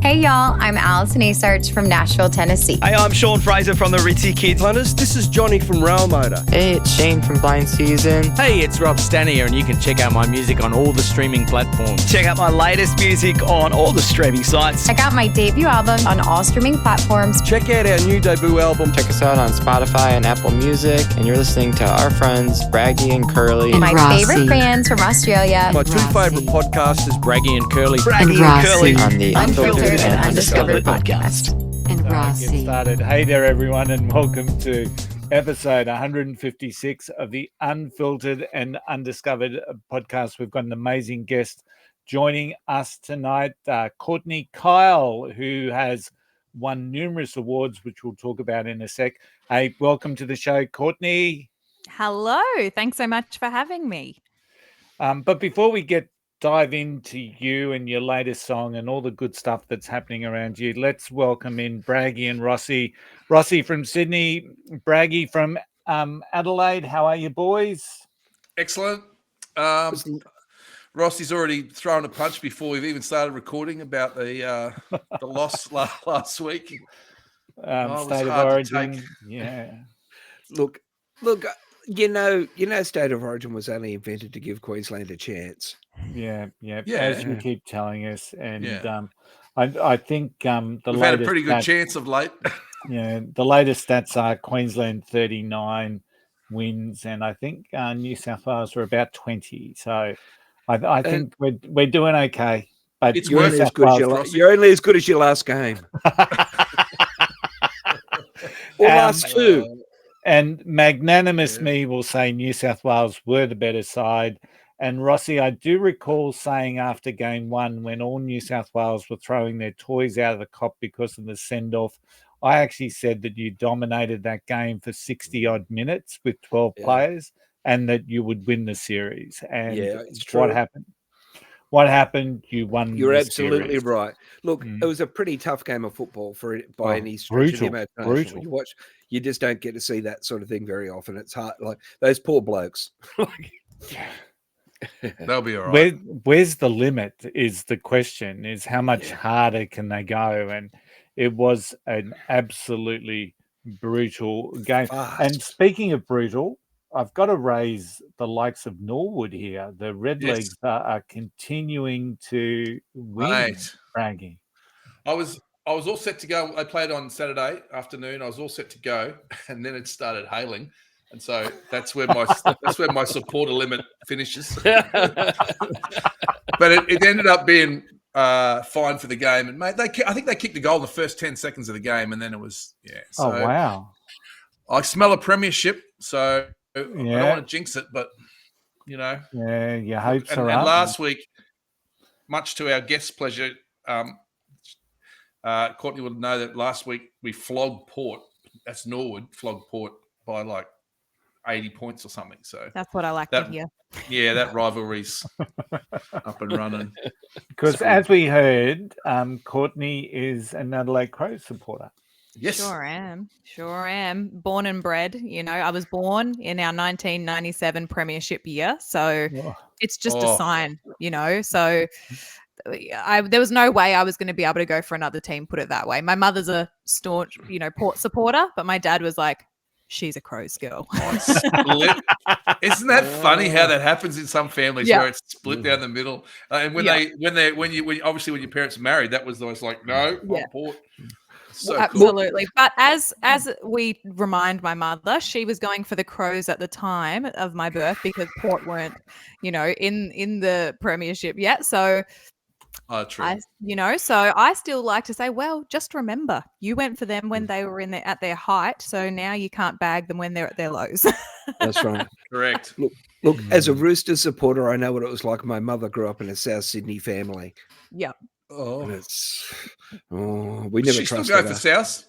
Hey y'all, I'm Alison Asarch from Nashville, Tennessee. Hey, I'm Sean Fraser from the Ritzy Kids. Hunters, this is Johnny from Rail Motor. Hey, it's Shane from Blind Season. Hey, it's Rob Stanier, and you can check out my music on all the streaming platforms. Check out my latest music on all the streaming sites. Check out my debut album on all streaming platforms. Check out our new debut album. Check us out on Spotify and Apple Music. And you're listening to our friends, Braggy and Curly. And my Rossy. favorite bands from Australia. My two favourite podcasters, Braggy and Curly. Braggy and Rossy. Curly. On the Unfiltered and Undiscovered podcast. And Get Rossy. started. Hey there, everyone, and welcome to episode 156 of the Unfiltered and Undiscovered podcast. We've got an amazing guest joining us tonight, Courtney Keil, who has won numerous awards, which we'll talk about in a sec. Hey, welcome to the show, Courtney. Hello. Thanks so much for having me. But before we dive into you and your latest song and all the good stuff that's happening around you, let's welcome in Braggy and Rossy. Rossy from Sydney, Braggy from Adelaide. How are you, boys? Excellent. Rossy's already thrown a punch before we've even started recording about the loss last week. State of Origin. Yeah. Look, you know, State of Origin was only invented to give Queensland a chance. Yeah. As you keep telling us, and I think We've had a pretty good chance of late. Yeah, the latest stats are Queensland 39 wins, and I think New South Wales were about 20. So I think we're doing okay. But It's You're only, as good as you're only as good as your last game. Or last two. And magnanimous me will say New South Wales were the better side. And Rossy, I do recall saying after game one, when all New South Wales were throwing their toys out of the cop because of the send-off, I actually said that you dominated that game for 60-odd minutes with 12 players and that you would win the series. And it's true. What happened? What happened? You won. You're the absolutely series. right. Look, it was a pretty tough game of football by any stretch of the imagination. Brutal. You just don't get to see that sort of thing very often. It's hard. Like those poor blokes. They'll be all right. Where's the limit is the question, is how much harder can they go? And it was an absolutely brutal game. Fast. And speaking of brutal, I've got to raise the likes of Norwood here. The Redlegs are continuing to win. Mate. Braggy. I was all set to go. I played on Saturday afternoon. I was all set to go, and then it started hailing. And so that's where my supporter limit finishes. But it ended up being fine for the game. And mate, I think they kicked the goal in the first 10 seconds of the game, and then it was So Oh wow! I smell a premiership, so I don't want to jinx it, but you know, your hopes are and up. last week, much to our guest's pleasure, Courtney would know that last week we flogged Port. That's Norwood flogged Port by like 80 points or something. So That's what I like to hear. Yeah, that rivalry's up and running. Because as we heard, Courtney is an Adelaide Crows supporter. Yes. Sure am. Born and bred. You know, I was born in our 1997 premiership year. So it's just a sign, you know. So there was no way I was going to be able to go for another team, put it that way. My mother's a staunch, Port supporter, but my dad was like, she's a Crows girl. Isn't that funny how that happens in some families where it's split down the middle? And when your parents married, that was always like, no, I'm Port. So absolutely. Cool. But as we remind my mother, she was going for the Crows at the time of my birth because Port weren't, in the premiership yet. So true. So I still like to say, well, just remember, you went for them when they were at their height, so now you can't bag them when they're at their lows. That's right. Correct. Look, as a Rooster supporter, I know what it was like. My mother grew up in a South Sydney family. Yep. We never she trusted still go her. for South?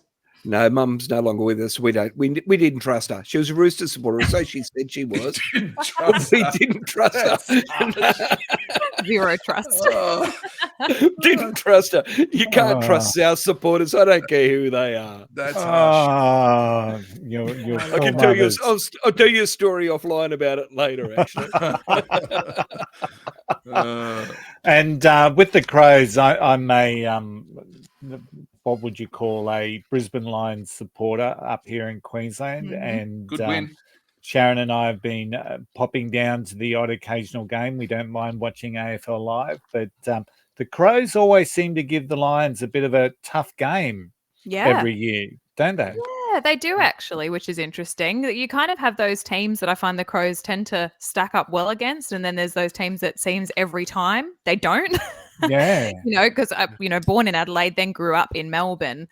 No, Mum's no longer with us. We didn't trust her. She was a Rooster supporter, so she said she was. We didn't trust her. Zero trust. Didn't trust her. You can't trust South supporters. I don't care who they are. That's harsh. I can tell you. I'll tell you a story offline about it later. Actually. And with the Crows, I may what would you call a Brisbane Lions supporter up here in Queensland, and Good win. Sharon and I have been popping down to the odd occasional game. We don't mind watching AFL live, but the Crows always seem to give the Lions a bit of a tough game every year, don't they? Yeah, they do actually, which is interesting. You kind of have those teams that I find the Crows tend to stack up well against, and then there's those teams that seems every time they don't. Yeah. Because born in Adelaide, then grew up in Melbourne.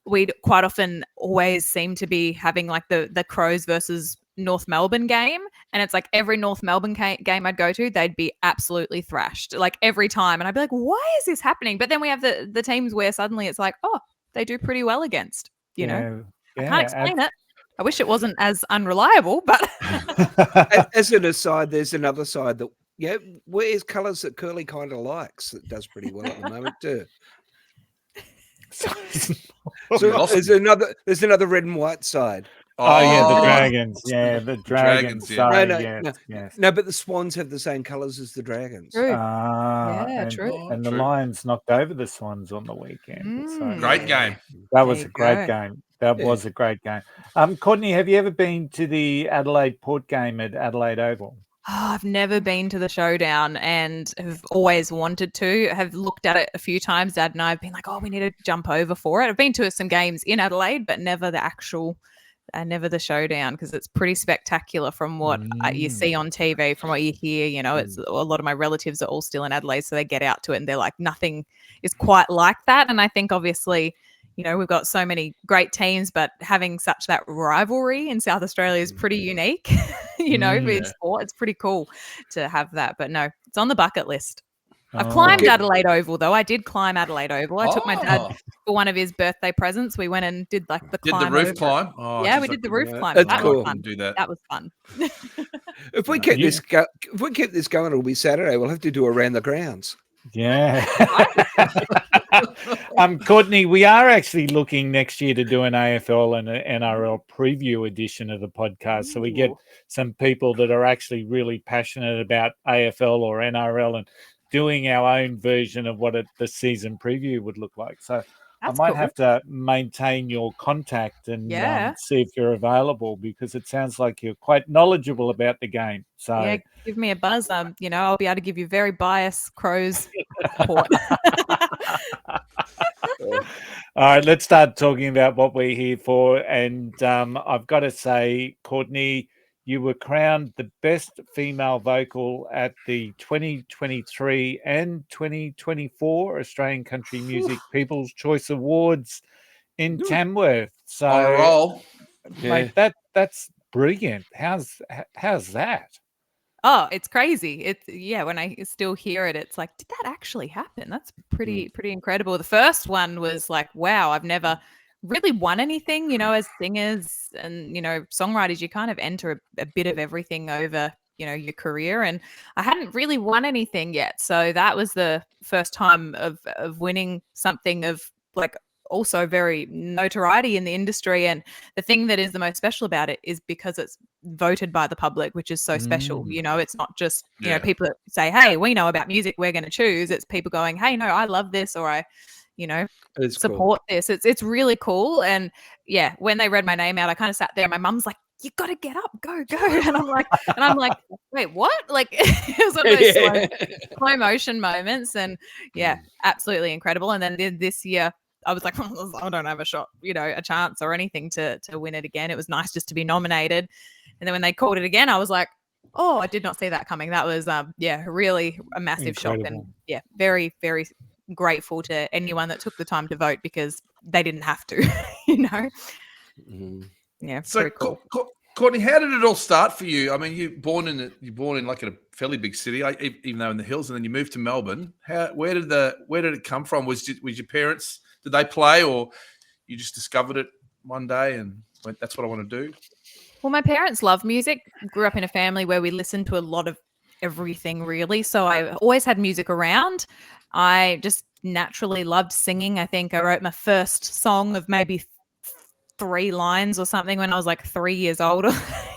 We'd quite often always seem to be having like the Crows versus North Melbourne game, and it's like every North Melbourne game I'd go to, they'd be absolutely thrashed like every time, and I'd be like, why is this happening? But then we have the teams where suddenly it's like, oh, they do pretty well against, you know. I can't explain it. I wish it wasn't as unreliable, but as an aside, there's another side that wears colours that Curly kind of likes that does pretty well at the moment too. So there's another red and white side. Oh yeah, the Dragons. Yeah, the Dragons. No, but the Swans have the same colours as the Dragons. True. True. And the Lions knocked over the Swans on the weekend. So Great game. That was a great game. That was a great game. Courtney, have you ever been to the Adelaide Port game at Adelaide Oval? Oh, I've never been to the showdown and have always wanted to. Have looked at it a few times. Dad and I have been like, oh, we need to jump over for it. I've been to some games in Adelaide, but never the actual, never the showdown, because it's pretty spectacular from what you see on TV, from what you hear. It's a lot of my relatives are all still in Adelaide, so they get out to it and they're like, nothing is quite like that. And I think obviously, we've got so many great teams, but having such that rivalry in South Australia is pretty unique, with sport. It's pretty cool to have that. But no, it's on the bucket list. I've climbed Adelaide Oval, though. I did climb Adelaide Oval. I took my dad for one of his birthday presents. We went and did like the climb. Did the roof climb? Oh, yeah, we did the roof climb. That's cool. That was fun. If we keep this going, it'll be Saturday. We'll have to do around the grounds. Yeah. Courtney, we are actually looking next year to do an AFL and an NRL preview edition of the podcast. So we get some people that are actually really passionate about AFL or NRL and doing our own version of what the season preview would look like. So I might have to maintain your contact and see if you're available, because it sounds like you're quite knowledgeable about the game. So yeah, give me a buzz. I'll be able to give you very biased Crows report. All right, let's start talking about what we're here for. And I've got to say, Courtney, you were crowned the best female vocal at the 2023 and 2024 Australian Country Music People's Choice Awards in Tamworth. So, mate, that's brilliant. How's that? Oh, it's crazy. When I still hear it, it's like, did that actually happen? That's pretty incredible. The first one was like, wow, I've never really won anything, as singers and, songwriters, you kind of enter a bit of everything over, your career. And I hadn't really won anything yet. So that was the first time of winning something of like also very notoriety in the industry. And the thing that is the most special about it is because it's voted by the public, which is so special. It's not just, people that say, hey, we know about music, we're going to choose. It's people going, hey, no, I love this, or I support this. It's really cool. And yeah, when they read my name out, I kind of sat there and my mum's like, you got to get up, go. And I'm like, wait, what? Like, it was one of those slow motion moments. And yeah, absolutely incredible. And then this year I was like, I don't have a shot, a chance or anything to win it again. It was nice just to be nominated. And then when they called it again, I was like, oh, I did not see that coming. That was, really a massive shock. And yeah, very, very grateful to anyone that took the time to vote, because they didn't have to, Yeah, so very cool. Courtney, how did it all start for you? I mean, you're born in like a fairly big city, even though in the hills, and then you moved to Melbourne. Where did it come from? Was your parents, did they play, or you just discovered it one day and went, that's what I want to do? Well, my parents love music. Grew up in a family where we listened to a lot of everything, really. So I always had music around. I just naturally loved singing. I think I wrote my first song of maybe 3 lines or something when I was like 3 years old,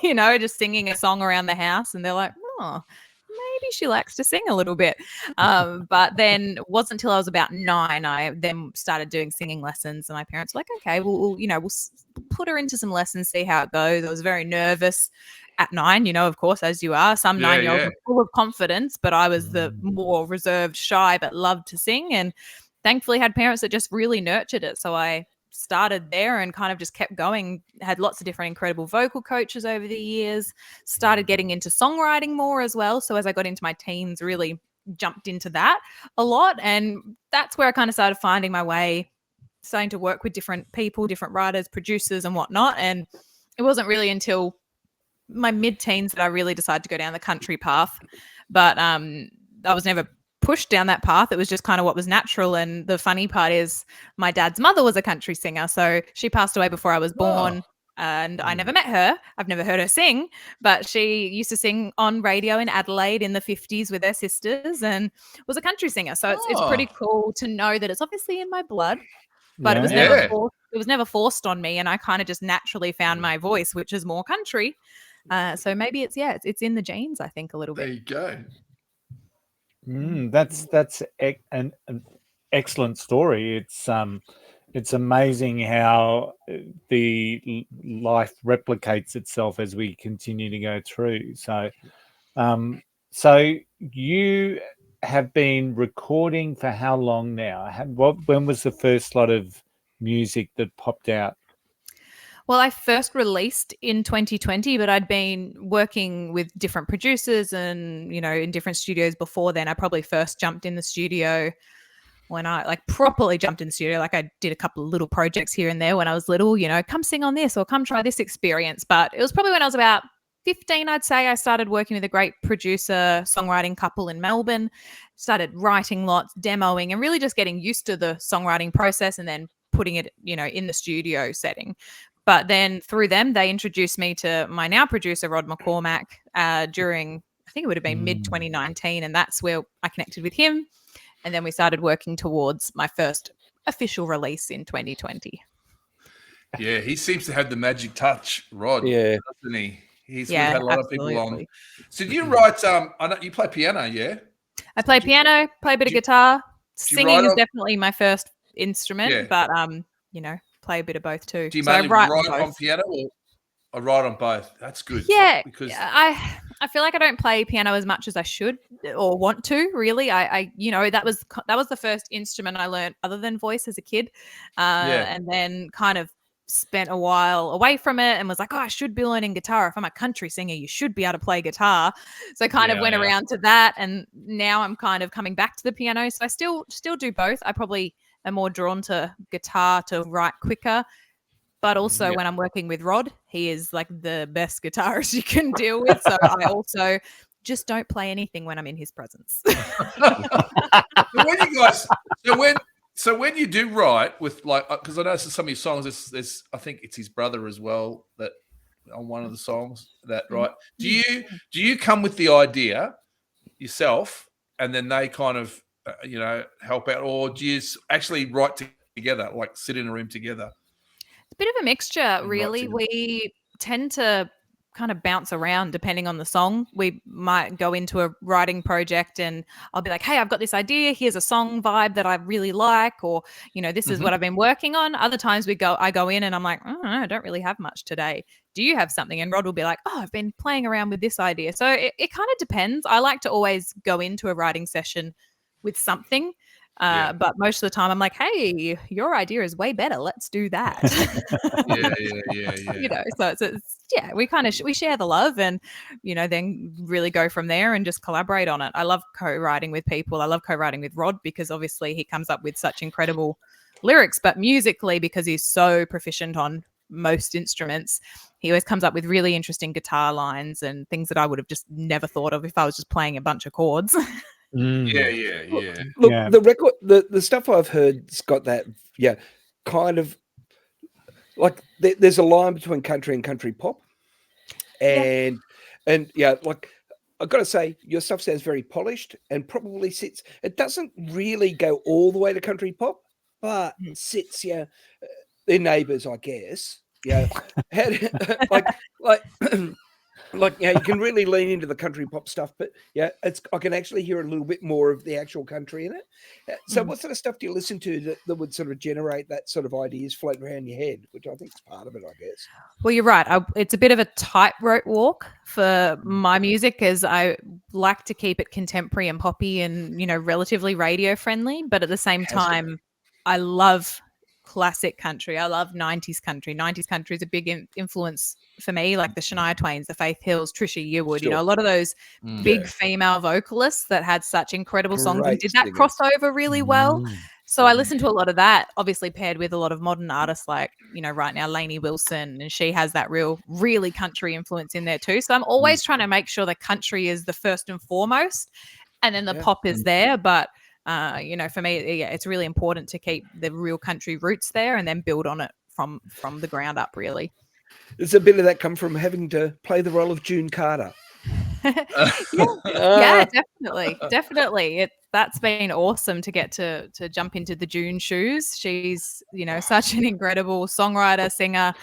just singing a song around the house. And they're like, oh, maybe she likes to sing a little bit. But then it wasn't until I was about 9, I then started doing singing lessons, and my parents were like, okay, we'll put her into some lessons, see how it goes. I was very nervous at 9, of course, as you are. Some 9-year-olds are full of confidence, but I was the more reserved, shy, but loved to sing, and thankfully had parents that just really nurtured it. So I started there and kind of just kept going, had lots of different incredible vocal coaches over the years, started getting into songwriting more as well. So as I got into my teens, really jumped into that a lot. And that's where I kind of started finding my way, starting to work with different people, different writers, producers and whatnot. And it wasn't really until my mid-teens that I really decided to go down the country path. But I was never pushed down that path. It was just kind of what was natural. And the funny part is my dad's mother was a country singer. So she passed away before I was born. And I never met her. I've never heard her sing, but she used to sing on radio in Adelaide in the 50s with her sisters and was a country singer. So it's pretty cool to know that it's obviously in my blood, but it was never forced. It was never forced on me. And I kind of just naturally found my voice, which is more country. So maybe it's in the genes, I think, a little bit. There you go. That's an excellent story. It's amazing how the life replicates itself as we continue to go through. So, so you have been recording for how long now? When was the first lot of music that popped out? Well, I first released in 2020, but I'd been working with different producers and, in different studios before then. I probably first jumped in the studio when I properly jumped in the studio. I did a couple of little projects here and there when I was little, come sing on this or come try this experience. But it was probably when I was about 15, I'd say, I started working with a great producer, songwriting couple in Melbourne, started writing lots, demoing, and really just getting used to the songwriting process and then putting it, in the studio setting. But then through them, they introduced me to my now producer, Rod McCormack, during, I think it would have been mid-2019. And that's where I connected with him. And then we started working towards my first official release in 2020. Yeah, he seems to have the magic touch, Rod. Yeah. Doesn't he? We've had a lot absolutely. of people on. So do you write, I know you play piano, yeah? I play piano, play a bit of guitar. Singing is definitely my first instrument, but, play a bit of both too. Do you so mainly I write on piano or write on both? That's good. Yeah, because I feel like I don't play piano as much as I should or want to. Really, I that was the first instrument I learned other than voice as a kid, and then kind of spent a while away from it and was like, I should be learning guitar. If I'm a country singer, you should be able to play guitar. So I kind of went around to that, and now I'm kind of coming back to the piano. So I still do both. I probably am more drawn to guitar to write quicker. But also when I'm working with Rod, he is like the best guitarist you can deal with. So I also just don't play anything when I'm in his presence. So when you do write with because I know some of your songs, there's I think it's his brother as well that on one of the songs that right. Do you come with the idea yourself and then they kind of help out, or do you actually write together, like sit in a room together? It's a bit of a mixture, really. We tend to kind of bounce around depending on the song. We might go into a writing project and I'll be like, hey, I've got this idea. Here's a song vibe that I really like, or, this is what I've been working on. Other times I go in and I'm like, I don't really have much today. Do you have something? And Rod will be like, I've been playing around with this idea. So it kind of depends. I like to always go into a writing session with something. But most of the time I'm like, hey, your idea is way better. Let's do that. Yeah. So it's we kind of we share the love and, then really go from there and just collaborate on it. I love co-writing with people. I love co-writing with Rod because obviously he comes up with such incredible lyrics, but musically, because he's so proficient on most instruments, he always comes up with really interesting guitar lines and things that I would have just never thought of if I was just playing a bunch of chords. Yeah. Look, the record, the stuff I've heard's got that, kind of like there's a line between country and country pop, and like I've got to say, your stuff sounds very polished and probably sits. It doesn't really go all the way to country pop, but sits their neighbours, I guess. Yeah, like Like, you can really lean into the country pop stuff, but I can actually hear a little bit more of the actual country in it. So what sort of stuff do you listen to that would sort of generate that sort of ideas floating around your head, which I think is part of it, I guess. Well, you're right. It's a bit of a tightrope walk for my music, as I like to keep it contemporary and poppy and, relatively radio friendly. But at the same time, I love classic country. I love 90s country. 90s country is a big influence for me, like the Shania Twains, the Faith Hills, Trisha Yearwood, a lot of those big female vocalists that had such incredible songs and did that crossover really well. So I listen to a lot of that, obviously paired with a lot of modern artists like, right now, Lainey Wilson, and she has that really country influence in there too. So I'm always trying to make sure the country is the first and foremost, and then the pop is there. But, for me, it's really important to keep the real country roots there and then build on it from the ground up, really. Does a bit of that come from having to play the role of June Carter? Yeah, definitely. That's been awesome to get to jump into the June shoes. She's, such an incredible songwriter, singer.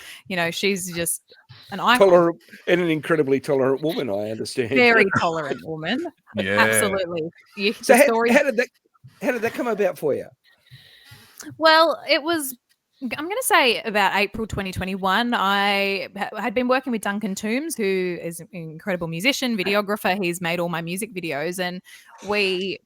She's just an icon. Tolerant, and an incredibly tolerant woman, I understand. Very tolerant woman. Yeah. Absolutely. So how did that come about for you? Well, it was, I'm going to say about April 2021. I had been working with Duncan Toombs, who is an incredible musician, videographer. He's made all my music videos, and we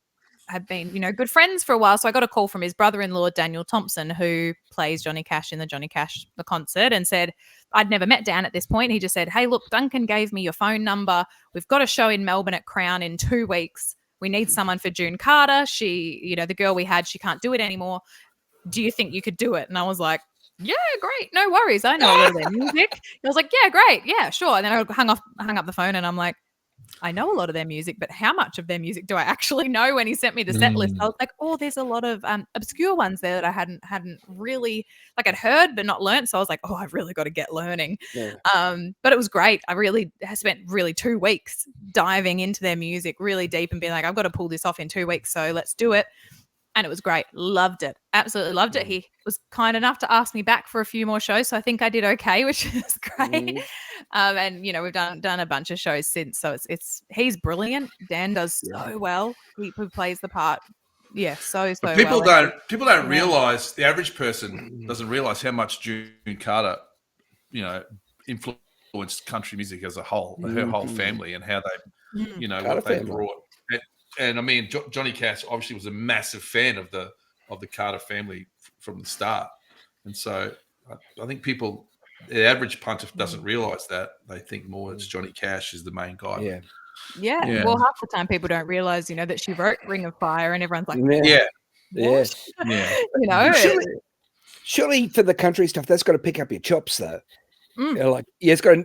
have been, good friends for a while. So I got a call from his brother-in-law, Daniel Thompson, who plays Johnny Cash in the concert, and said, I'd never met Dan at this point. He just said, hey, look, Duncan gave me your phone number. We've got a show in Melbourne at Crown in 2 weeks. We need someone for June Carter. She, the girl we had, she can't do it anymore. Do you think you could do it? And I was like, yeah, great. No worries. I know a lot of their music. I was like, yeah, great. Yeah, sure. And then I hung up the phone, and I'm like, I know a lot of their music, but how much of their music do I actually know? When he sent me the set list, I was like, oh, there's a lot of obscure ones there that I hadn't really, I'd heard but not learned. So I was like, oh, I've really got to get learning. Yeah. But it was great. I spent 2 weeks diving into their music really deep and being like, I've got to pull this off in 2 weeks. So let's do it. And it was great. Loved it. Absolutely loved it. He was kind enough to ask me back for a few more shows. So I think I did okay, which is great. And, we've done a bunch of shows since. So he's brilliant. Dan does so well. He plays the part. Yeah, so people well. People don't realize, the average person doesn't realize how much June Carter, influenced country music as a whole, her whole family, and how they, what they brought. And I mean, Johnny Cash obviously was a massive fan of the Carter family from the start, and so I think the average punter doesn't realize that. They think more it's Johnny Cash is the main guy. Yeah. Well, half the time people don't realize, that she wrote Ring of Fire, and everyone's like, Surely for the country stuff, that's got to pick up your chops, though. It's got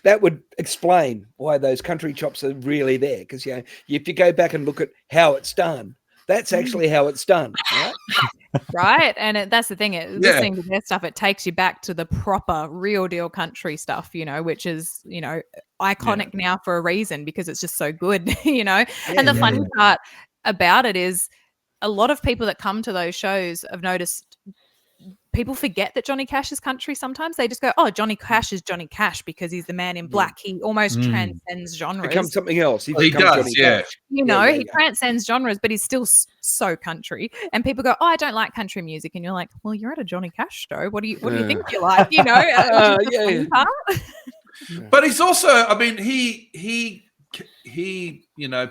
that would explain why those country chops are really there, because if you go back and look at how it's done, that's actually how it's done, right? Right, and that's the thing. Listening to their stuff, it takes you back to the proper, real deal country stuff, which is iconic now for a reason, because it's just so good, And the funny part about it is, a lot of people that come to those shows have noticed. People forget that Johnny Cash is country sometimes. They just go, oh, Johnny Cash is Johnny Cash because he's the man in black. He almost transcends genres. Becomes something else. He does, Cash. He transcends genres, but he's still so country. And people go, oh, I don't like country music. And you're like, well, you're at a Johnny Cash show. What do you think you like? But he's also, I mean, he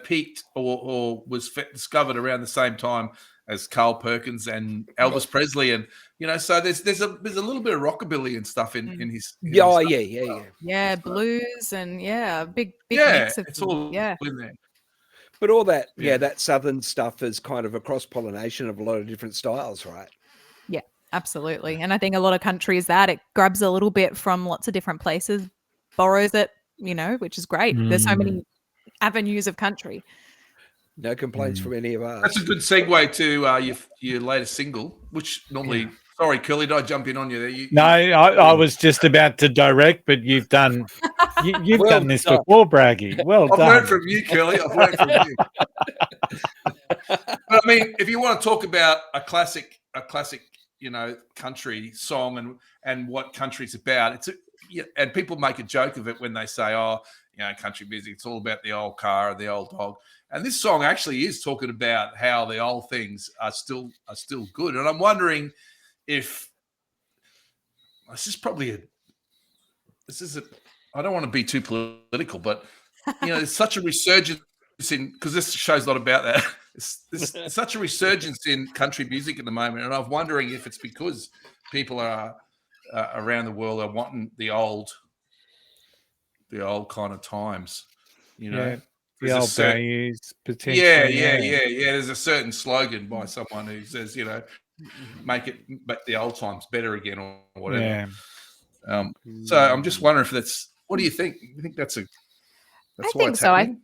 peaked or was discovered around the same time as Carl Perkins and Elvis Presley, and so there's a little bit of rockabilly and stuff in his. Yeah, blues and big mix of, it's all in there. But all that, that southern stuff is kind of a cross pollination of a lot of different styles, right? Yeah, absolutely. And I think a lot of country is that it grabs a little bit from lots of different places, borrows it, which is great. There's so many avenues of country. No complaints from any of us. That's a good segue to your latest single, which normally. Sorry, Curly, did I jump in on you there? No, I was just about to direct, but you've done you've done this before, Braggy. Well done. I've learned from you, Curly. I've learned from you. But I mean, if you want to talk about a classic, country song and what country's about, and people make a joke of it when they say, "Oh, country music. It's all about the old car and the old dog. And this song actually is talking about how the old things are still good. And I'm wondering if this is I don't want to be too political, but there's such a resurgence because this show's not about that. There's such a resurgence in country music at the moment, and I'm wondering if it's because people are around the world are wanting the old kind of times, the old values potentially. Yeah. There's a certain slogan by someone who says, make the old times better again or whatever. Yeah. So I'm just wondering if that's. What do you think? You think that's I think so. I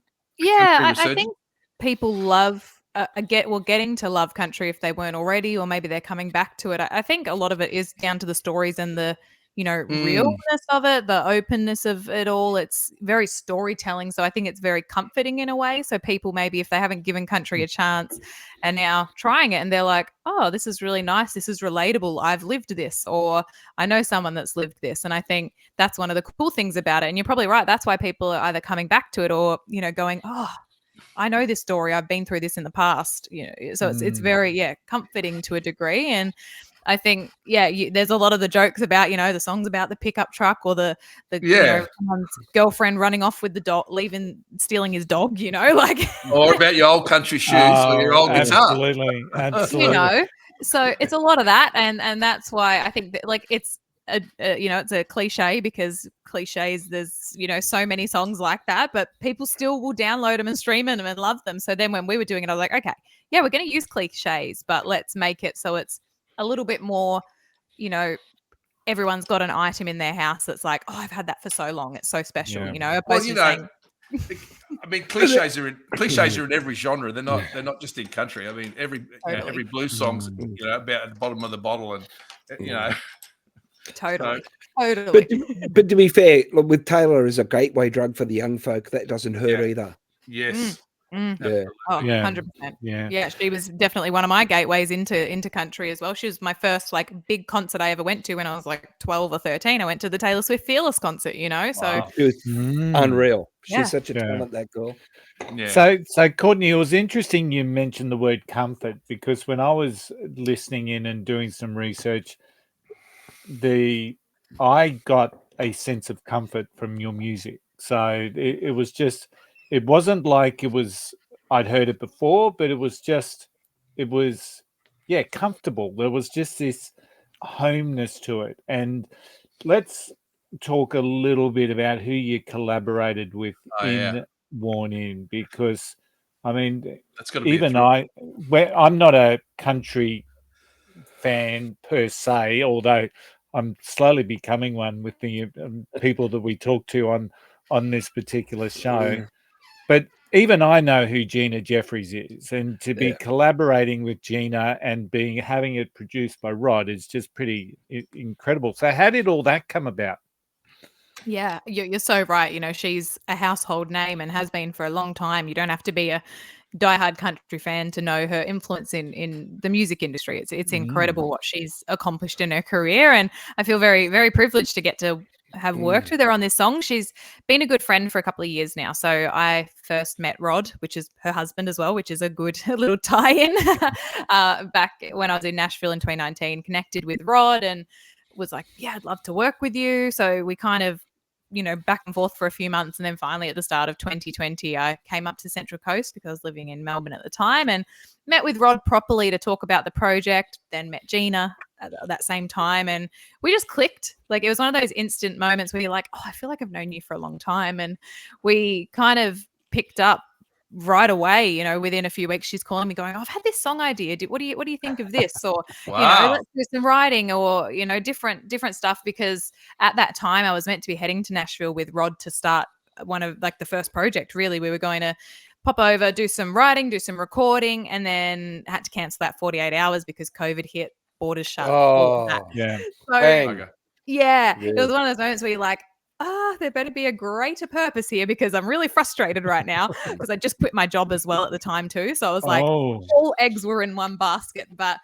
think people love getting to love country if they weren't already, or maybe they're coming back to it. I think a lot of it is down to the stories and the realness of it, the openness of it all. It's very storytelling, so I think it's very comforting in a way. So people, maybe if they haven't given country a chance and now trying it and they're like, oh, this is really nice, this is relatable, I've lived this, or I know someone that's lived this. And I think that's one of the cool things about it. And you're probably right, that's why people are either coming back to it or going, oh, I know this story, I've been through this in the past, so it's very comforting to a degree. And I think, there's a lot of the jokes about, the songs about the pickup truck or the someone's girlfriend running off with the dog, stealing his dog, or about your old country shoes or your old guitar. Absolutely. So it's a lot of that. And that's why I think that, it's it's a cliche, because cliches, there's, so many songs like that, but people still will download them and stream them and love them. So then when we were doing it, I was like, okay, we're going to use cliches, but let's make it so it's a little bit more, everyone's got an item in their house that's like, oh, I've had that for so long, it's so special, opposed to saying, I mean, cliches are in every genre. They're not just in country. I mean, every blues song's about at the bottom of the bottle, and Totally. But to be fair, with Taylor as a gateway drug for the young folk, that doesn't hurt either. Yes. Yeah. Oh, 100%. Yeah, she was definitely one of my gateways into country as well. She was my first big concert I ever went to when I was 12 or 13. I went to the Taylor Swift Fearless concert, so she was unreal. She's such a talent, that girl. Yeah. So Courtney, it was interesting you mentioned the word comfort, because when I was listening in and doing some research, I got a sense of comfort from your music. So it was just, it wasn't like I'd heard it before, but it was comfortable. There was just this homeness to it. And let's talk a little bit about who you collaborated with in Worn In, because I mean, I'm not a country fan per se, although I'm slowly becoming one with the people that we talk to on this particular show. But even I know who Gina Jeffreys is, and to be collaborating with Gina and having it produced by Rod is just pretty incredible. So how did all that come about? Yeah, you're so right. She's a household name and has been for a long time. You don't have to be a diehard country fan to know her influence in the music industry. It's incredible what she's accomplished in her career, and I feel very, very privileged to get to have worked with her on this song. She's been a good friend for a couple of years now. So I first met Rod, which is her husband as well, which is a good little tie-in. Back when I was in Nashville in 2019, connected with Rod and was like, yeah, I'd love to work with you. So we kind of, back and forth for a few months. And then finally at the start of 2020, I came up to Central Coast because I was living in Melbourne at the time, and met with Rod properly to talk about the project, then met Gina at that same time. And we just clicked. It was one of those instant moments where you're like, oh, I feel like I've known you for a long time. And we kind of picked up right away, within a few weeks. She's calling me going, oh, I've had this song idea. What do you think of this? Or, let's do some writing, or, different stuff. Because at that time I was meant to be heading to Nashville with Rod to start one of the first project, really. We were going to pop over, do some writing, do some recording, and then had to cancel that 48 hours because COVID hit, borders shut. Oh, yeah. So, it was one of those moments where you're like, there better be a greater purpose here because I'm really frustrated right now because I just quit my job as well at the time too. So I was like, all eggs were in one basket. But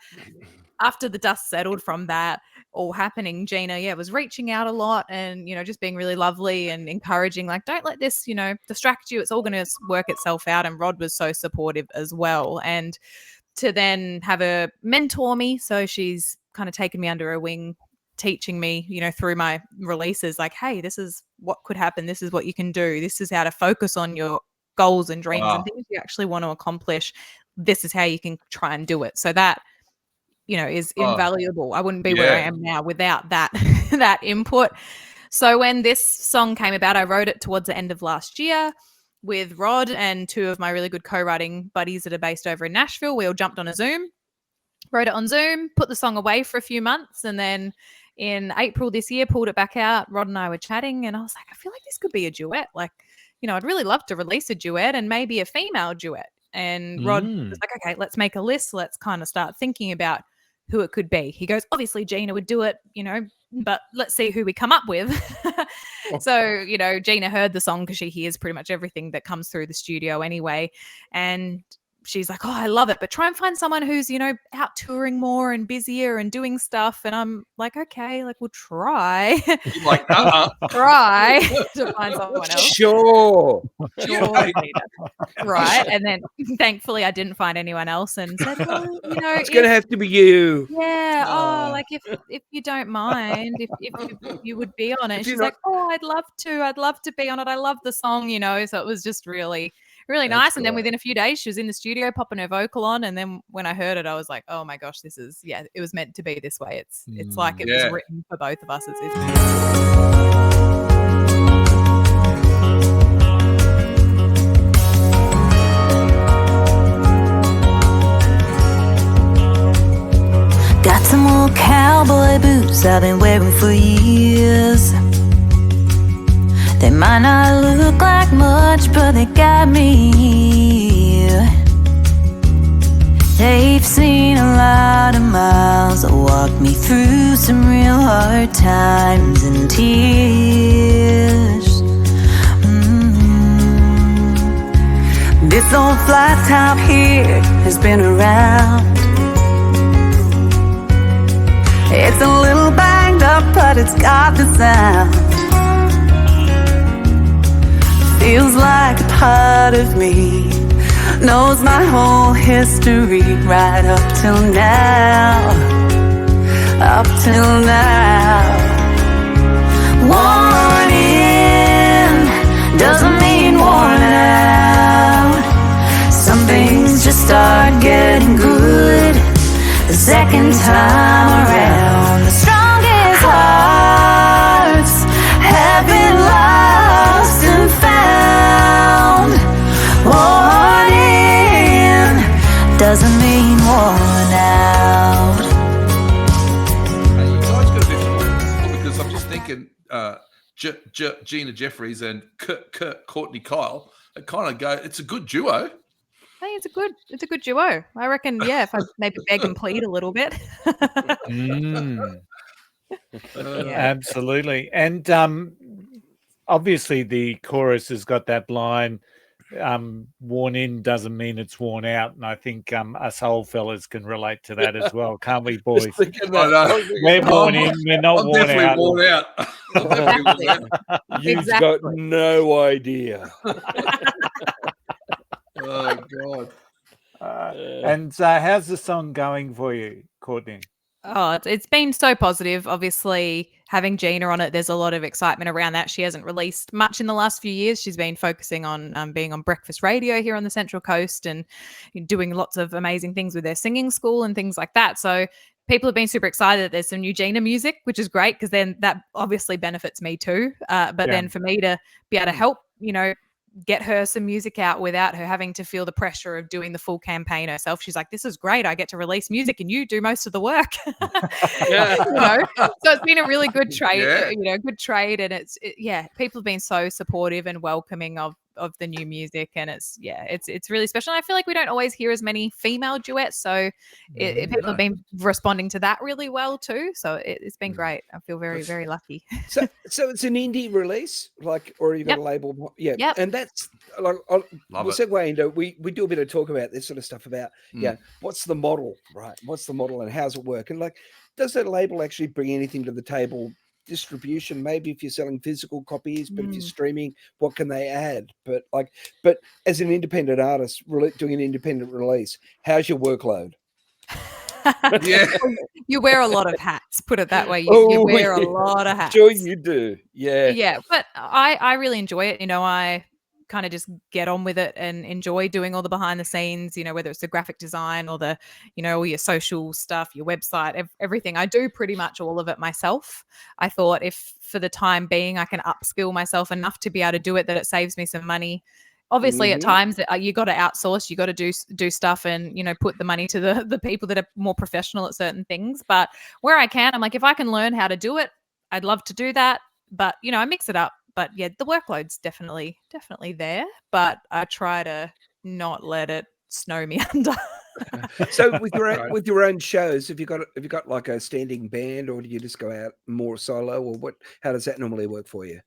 after the dust settled from that all happening, Gina, was reaching out a lot and, just being really lovely and encouraging, like, don't let this, distract you. It's all going to work itself out. And Rod was so supportive as well. And to then have her mentor me. So she's kind of taken me under her wing, teaching me, through my releases, like, hey, this is what could happen. This is what you can do. This is how to focus on your goals and dreams and things you actually want to accomplish. This is how you can try and do it. So that, is invaluable. I wouldn't be where I am now without that, that input. So when this song came about, I wrote it towards the end of last year with Rod and two of my really good co-writing buddies that are based over in Nashville. We all jumped on a Zoom, wrote it on Zoom, put the song away for a few months, and then in April this year, pulled it back out. Rod and I were chatting, and I was like, I feel like this could be a duet. Like, I'd really love to release a duet and maybe a female duet. And Rod was like, okay, let's make a list. Let's kind of start thinking about who it could be. He goes, obviously Gina would do it, but let's see who we come up with. So, Gina heard the song because she hears pretty much everything that comes through the studio anyway. And she's like, oh, I love it, but try and find someone who's, out touring more and busier and doing stuff. And I'm like, okay, like we'll try. Like, try to find someone else. Sure. Right. And then thankfully I didn't find anyone else and said, well, it's going to have to be you. Yeah. Like if you don't mind, if you would be on it. She's like, oh, I'd love to be on it. I love the song, So it was just really nice. And then within a few days, she was in the studio popping her vocal on. And then when I heard it, I was like, oh my gosh, this is, it was meant to be this way. It's like it was written for both of us. Got some old cowboy boots I've been wearing for years. They might not look like much, but they got me. They've seen a lot of miles that walked me through some real hard times and tears. This old flat top here has been around. It's a little banged up, but it's got the sound. Feels like a part of me knows my whole history right up till now. Up till now. Worn in doesn't mean worn out. Some things just start getting good the second time around. The strongest hearts have been lost and found. Worn in doesn't mean worn out. Hey, you guys got to do more because I'm just thinking Gina Jeffreys and Courtney Keil. It kind of go. It's a good duo. Hey, it's a good duo. I reckon, if I maybe beg and plead a little bit. Absolutely. And obviously the chorus has got that line, worn in doesn't mean it's worn out. And I think us old fellas can relate to that as well, can't we, boys? We're worn in, we're not worn out. Worn out. You've got no idea. Oh, God. And how's the song going for you, Courtney? Oh, it's been so positive. Obviously, having Gina on it, there's a lot of excitement around that. She hasn't released much in the last few years. She's been focusing on being on breakfast radio here on the Central Coast and doing lots of amazing things with their singing school and things like that. So people have been super excited that there's some new Gina music, which is great because then that obviously benefits me too. But then for me to be able to help, get her some music out without her having to feel the pressure of doing the full campaign herself. She's like, this is great. I get to release music and you do most of the work. So it's been a really good trade, good trade. And people have been so supportive and welcoming of the new music, and it's really special. And I feel like we don't always hear as many female duets, so people have been responding to that really well too. So it's been great. I feel very, very lucky. So it's an indie release, like, or you got a label? Yeah, and that's like we'll segue into we do a bit of talk about this sort of stuff about what's the model, right? What's the model and how's it work? And like, does that label actually bring anything to the table? Distribution, maybe if you're selling physical copies, but if you're streaming, what can they add? But as an independent artist doing an independent release, how's your workload? You wear a lot of hats, put it that way. You wear a lot of hats. Sure you do. Yeah, but I really enjoy it. I kind of just get on with it and enjoy doing all the behind the scenes, whether it's the graphic design or the, all your social stuff, your website, everything. I do pretty much all of it myself. I thought if for the time being I can upskill myself enough to be able to do it, that it saves me some money. Obviously, at times you got to outsource, you got to do stuff and, put the money to the people that are more professional at certain things. But where I can, I'm like, if I can learn how to do it, I'd love to do that. But, I mix it up. But yeah, the workload's definitely there, but I try to not let it snow me under. So with your own shows, have you got like a standing band, or do you just go out more solo, or what? How does that normally work for you?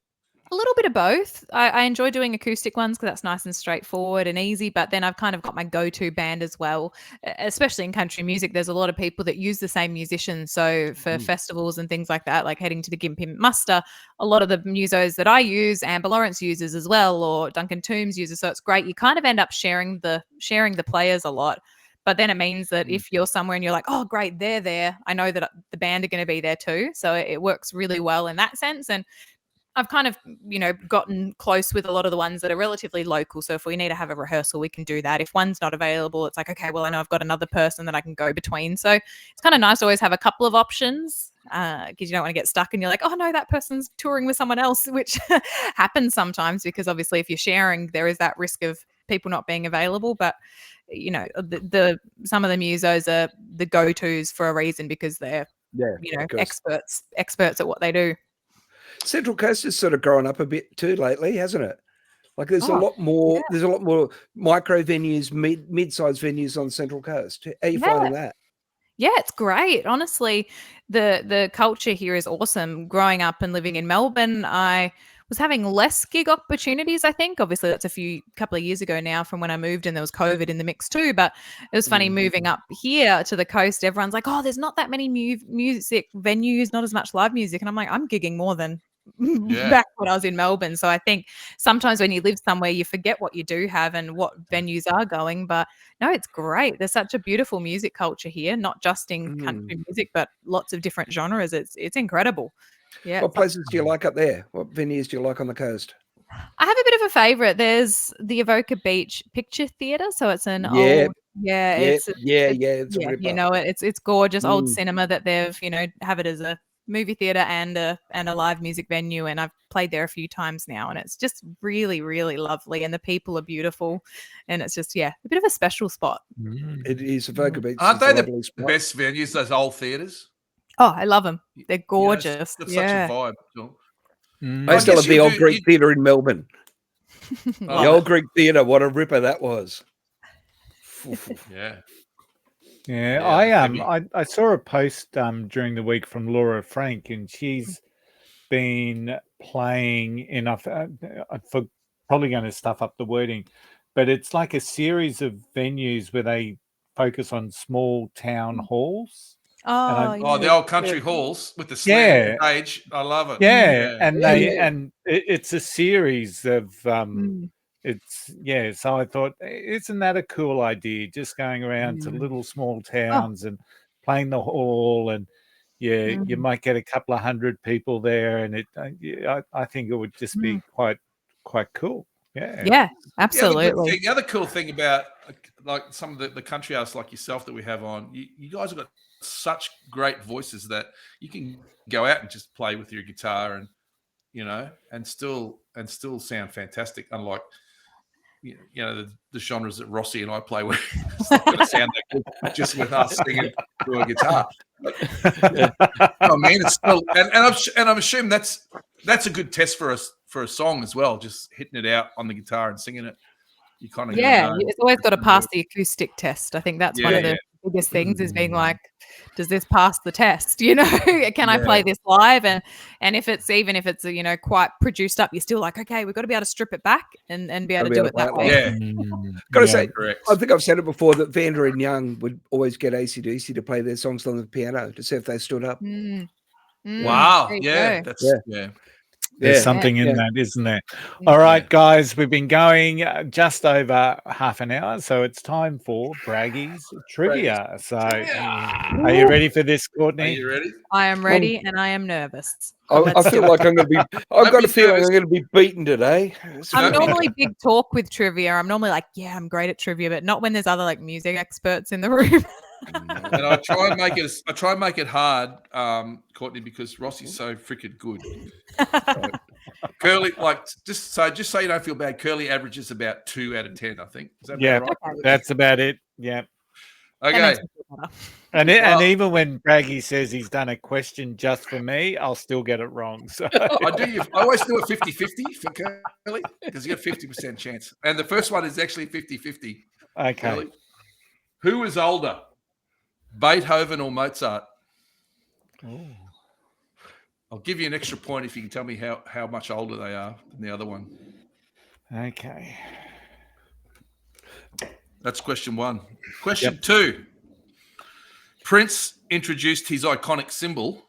A little bit of both. I enjoy doing acoustic ones because that's nice and straightforward and easy, but then I've kind of got my go-to band as well, especially in country music. There's a lot of people that use the same musicians. So for festivals and things like that, like heading to the Gympie Muster, a lot of the musos that I use, Amber Lawrence uses as well, or Duncan Toombs uses. So it's great. You kind of end up sharing the players a lot. But then it means that if you're somewhere and you're like, oh, great, they're there, I know that the band are going to be there too. So it works really well in that sense. And I've kind of, gotten close with a lot of the ones that are relatively local. So if we need to have a rehearsal, we can do that. If one's not available, it's like, okay, well, I know I've got another person that I can go between. So it's kind of nice to always have a couple of options because you don't want to get stuck and you're like, oh, no, that person's touring with someone else, which happens sometimes because obviously if you're sharing, there is that risk of people not being available. But, some of the musos are the go-tos for a reason because they're, experts at what they do. Central Coast has sort of grown up a bit too lately, hasn't it? Like there's a lot more. There's a lot more micro venues, mid-sized venues on Central Coast. How are you finding that? Yeah, it's great. Honestly, the culture here is awesome. Growing up and living in Melbourne, I was having less gig opportunities, I think. Obviously, that's couple of years ago now from when I moved, and there was COVID in the mix too. But it was funny moving up here to the coast. Everyone's like, oh, there's not that many music venues, not as much live music. And I'm like, I'm gigging more than back when I was in Melbourne. So I think sometimes when you live somewhere, you forget what you do have and what venues are going. But no, it's great. There's such a beautiful music culture here, not just in country music, but lots of different genres. It's incredible. Yeah. What places do you like up there? What venues do you like on the coast? I have a bit of a favorite. There's the Avoca Beach Picture Theatre. So it's an old, it's it's gorgeous old cinema that they've, have it as a movie theater and a live music venue, and I've played there a few times now, and it's just really, really lovely, and the people are beautiful, and it's just a bit of a special spot. It is. Avoca Beach. Aren't they the best venues? Those old theaters. Oh, I love them. They're gorgeous. It's such a vibe. I still love the old Greek Theatre in Melbourne. The old Greek Theatre. What a ripper that was. I saw a post during the week from Laura Frank, and she's been playing enough. I'm probably going to stuff up the wording, but it's like a series of venues where they focus on small town halls. The old country halls with the slam stage. I love it. And it's a series of so I thought, isn't that a cool idea? Just going around to little small towns and playing the hall, and you might get a couple of hundred people there, and I think it would just be quite cool. Yeah, absolutely. The other cool thing about like some of the country artists like yourself that we have on, you guys have got such great voices that you can go out and just play with your guitar and and still sound fantastic, unlike the genres that Rossy and I play where it's not going to sound that good just with us singing through a guitar. But, it's still, and I'm assuming that's a good test for us for a song as well, just hitting it out on the guitar and singing it. You kind of it's always got to pass the acoustic test. I think that's one of the biggest things is being like, does this pass the test? You know, can I play this live? And if it's quite produced up, you're still like, okay, we've got to be able to strip it back and be able to do it that way. Yeah. Got to say, correct. I think I've said it before that Vanda and Young would always get AC/DC to play their songs on the piano to see if they stood up. Wow. Yeah. There's something in that, isn't there? All right, guys, we've been going just over half an hour, so it's time for Braggy's Trivia. So are you ready for this, Courtney? Are you ready? I am ready and I am nervous. I feel like I'm going to be. I've got a feeling I'm going to be beaten today. I'm normally big talk with trivia. I'm normally like, yeah, I'm great at trivia, but not when there's other like music experts in the room. And I try and make it hard, Courtney, because Rossy's so freaking good. Curly, just so you don't feel bad, Curly averages about 2 out of 10, I think. Is that right? That's about it. Yeah. Okay. And even when Braggy says he's done a question just for me, I'll still get it wrong. So I always do a 50-50 for Curly because you get a 50% chance. And the first one is actually 50-50. Okay. Curly. Who is older, Beethoven or Mozart? Ooh. I'll give you an extra point if you can tell me how much older they are than the other one. Okay. That's question 1. Question 2. Prince introduced his iconic symbol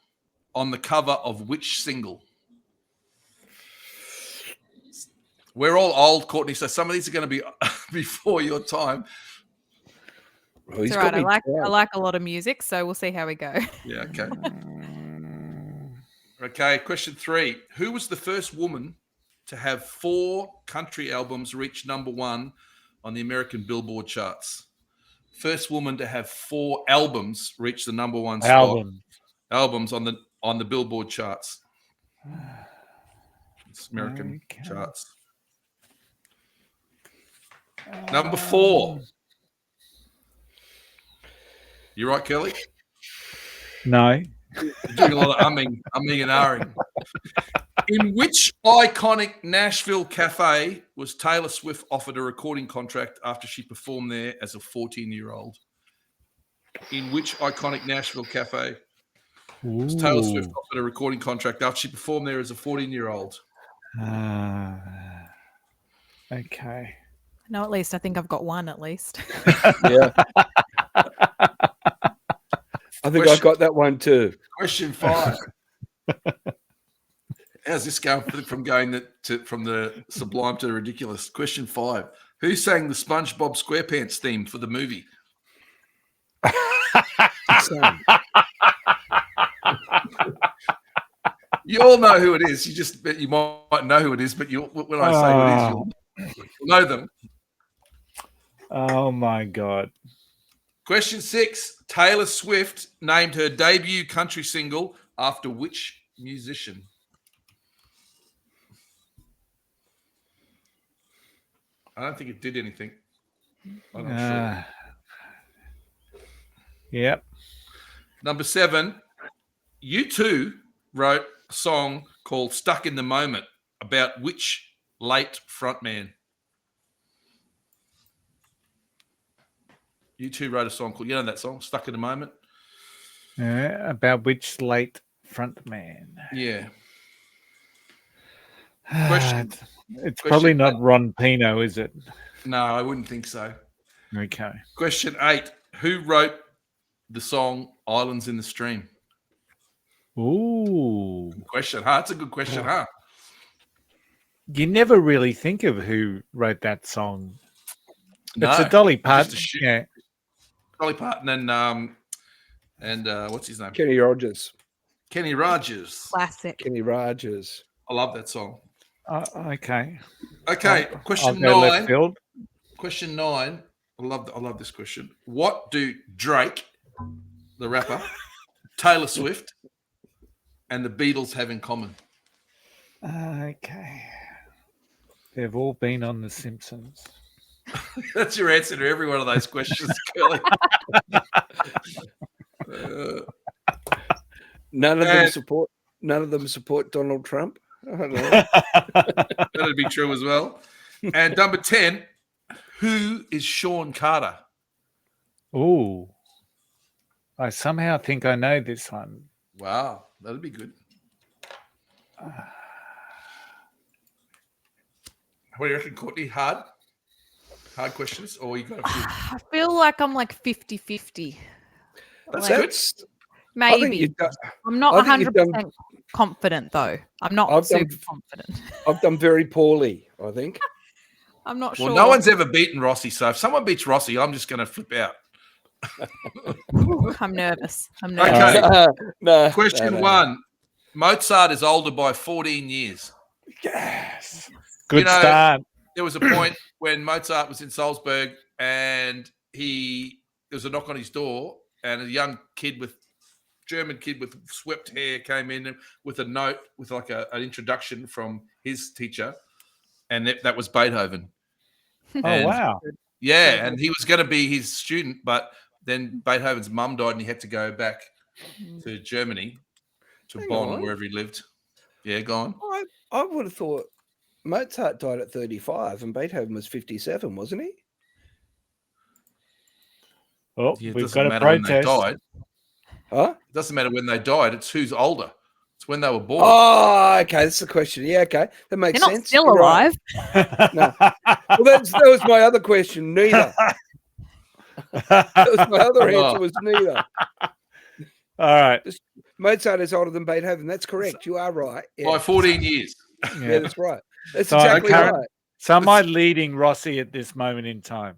on the cover of which single? We're all old, Courtney, so some of these are going to be before your time. It's all right. I like a lot of music, so we'll see how we go. Yeah, okay. Okay, question 3. Who was the first woman to have 4 country albums reach number 1 on the American Billboard charts? First woman to have 4 albums reach the number 1 spot. Albums on the Billboard charts. It's American charts. Number 4. You right, Kelly? No. You're doing a lot of umming and ahhing. In which iconic Nashville cafe was Taylor Swift offered a recording contract after she performed there as a 14-year-old? In which iconic Nashville cafe was Taylor Swift offered a recording contract after she performed there as a 14-year-old? Okay. No, at least I think I've got one at least. Yeah. I think I got that one too. Question 5. How's this going from the sublime to the ridiculous? Question 5. Who sang the SpongeBob SquarePants theme for the movie? You all know who it is. You might know who it is, but when I say who it is, you'll know them. Oh my God. Question 6. Taylor Swift named her debut country single after which musician? I don't think it did anything. I'm not sure. Yep. Number 7. U2 wrote a song called Stuck in the Moment about which late frontman? U2 wrote a song called, you know that song, Stuck in the Moment? About which late frontman? Yeah. It's probably not Ron Pino, is it? No, I wouldn't think so. Okay. Question 8. Who wrote the song Islands in the Stream? Ooh. Good question, huh? That's a good question, huh? You never really think of who wrote that song. No, it's a Dolly Parton. Yeah. Dolly Parton and what's his name? Kenny Rogers. Kenny Rogers. Classic. Kenny Rogers. I love that song. Okay. Okay. Question 9. Question 9. I love this question. What do Drake, the rapper, Taylor Swift, and the Beatles have in common? Okay. They've all been on The Simpsons. That's your answer to every one of those questions, Kelly. None of them support Donald Trump. I don't know. That'd be true as well. And number 10, who is Sean Carter? Ooh. I somehow think I know this one. Wow, that'd be good. What do you reckon, Courtney? Hard questions, or you got a few? I feel like I'm like 50-50. That's Like, good. maybe. I'm not 100% confident, though. I'm not super confident. I've done very poorly, I think. I'm not sure. Well, no one's ever beaten Rossy, so if someone beats Rossy, I'm just going to flip out. Ooh, I'm nervous. Okay. No. Question 1. Mozart is older by 14 years. Yes. Good start. There was a point when Mozart was in Salzburg and there was a knock on his door, and a young German kid with swept hair came in with a note with like an introduction from his teacher, and that was Beethoven. Oh, wow. Yeah, and he was going to be his student, but then Beethoven's mum died and he had to go back to Germany, to Bonn, wherever he lived. Yeah, go on. I would have thought Mozart died at 35 and Beethoven was 57, wasn't he? Oh, Yeah, we've got a protest. Huh? It doesn't matter when they died. It's who's older. It's when they were born. Oh, okay. That's the question. Yeah, okay. That makes They're sense. not still alive. Right. No. Well, that was my other question. Neither. That was my other answer was neither. All right. Mozart is older than Beethoven. That's correct. You are right. Yeah. By 14 years. Yeah, that's right. That's exactly right. So am I leading Rossy at this moment in time?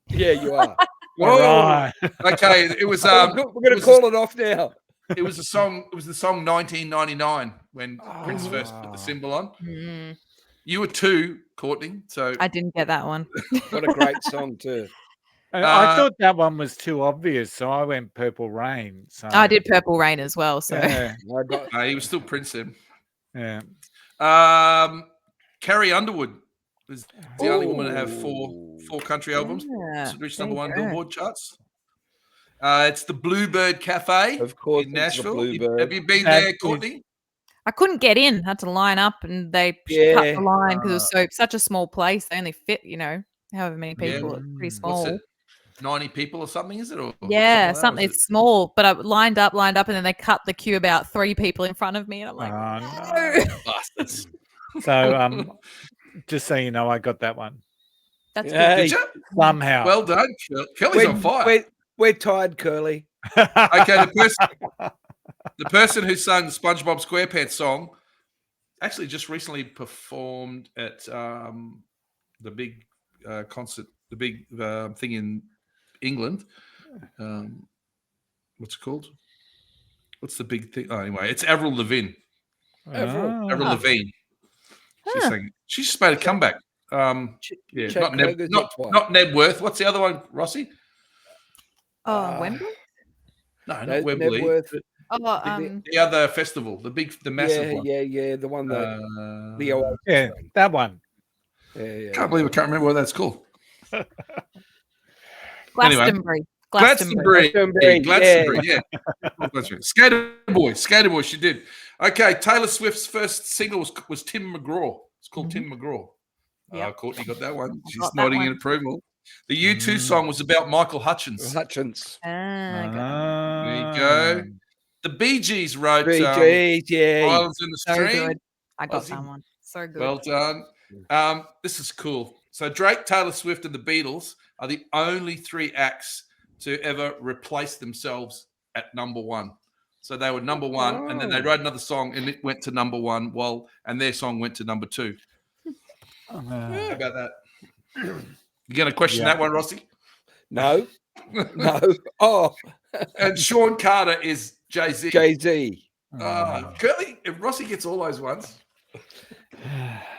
Yeah, you are. Whoa. Right. Okay, it was. We're going to call it off now. It was the song 1999 when Prince first put the symbol on. Mm. You were 2, Courtney. So I didn't get that one. What a great song too. I thought that one was too obvious, so I went Purple Rain. So. I did Purple Rain as well. So yeah. he was still Prince then. Yeah. Carrie Underwood is the only woman to have four country albums. Yeah, Reached number 1 Billboard charts. It's the Bluebird Cafe, of course, in Nashville. Bluebird. Have you been there, Courtney? I couldn't get in. I had to line up, and they cut the line because it was such a small place. They only fit, however many people. It's pretty small. What's it? 90 people or something, is it? Or something. It's small, but I lined up, and then they cut the queue about 3 people in front of me, and I'm like, no. Bastards. So, just so you know, I got that one. That's good. Did you? Somehow. Well done. Kelly's on fire. We're tired, Curly. Okay, the person who sang the SpongeBob SquarePants song actually just recently performed at the big concert, the big thing in England. What's it called? What's the big thing? Oh, anyway, it's Avril Lavigne. Avril Lavigne. She's just made a comeback. Not Nebworth. What's the other one, Rossy? Wembley? No, not Wembley. The other festival, the massive one. Yeah, the one that that one. Yeah. Can't believe I can't remember what that's called. Glastonbury. Glastonbury. Yeah. Skater Boy. She did. Okay, Taylor Swift's first single was Tim McGraw. It's called Tim McGraw. Yep. Courtney got that one. She's nodding in approval. The U2 song was about Michael Hutchins. There you go. The Bee Gees wrote Islands in the Stream. Good. I got someone. So good. Well done. This is cool. So Drake, Taylor Swift, and the Beatles are the only 3 acts to ever replace themselves at number 1. So they were number 1, and then they wrote another song, and it went to number 1, and their song went to number 2. How about that? You going to question that one, Rossy? No. Oh. And Sean Carter is Jay-Z. Jay-Z. Curly, if Rossy gets all those ones.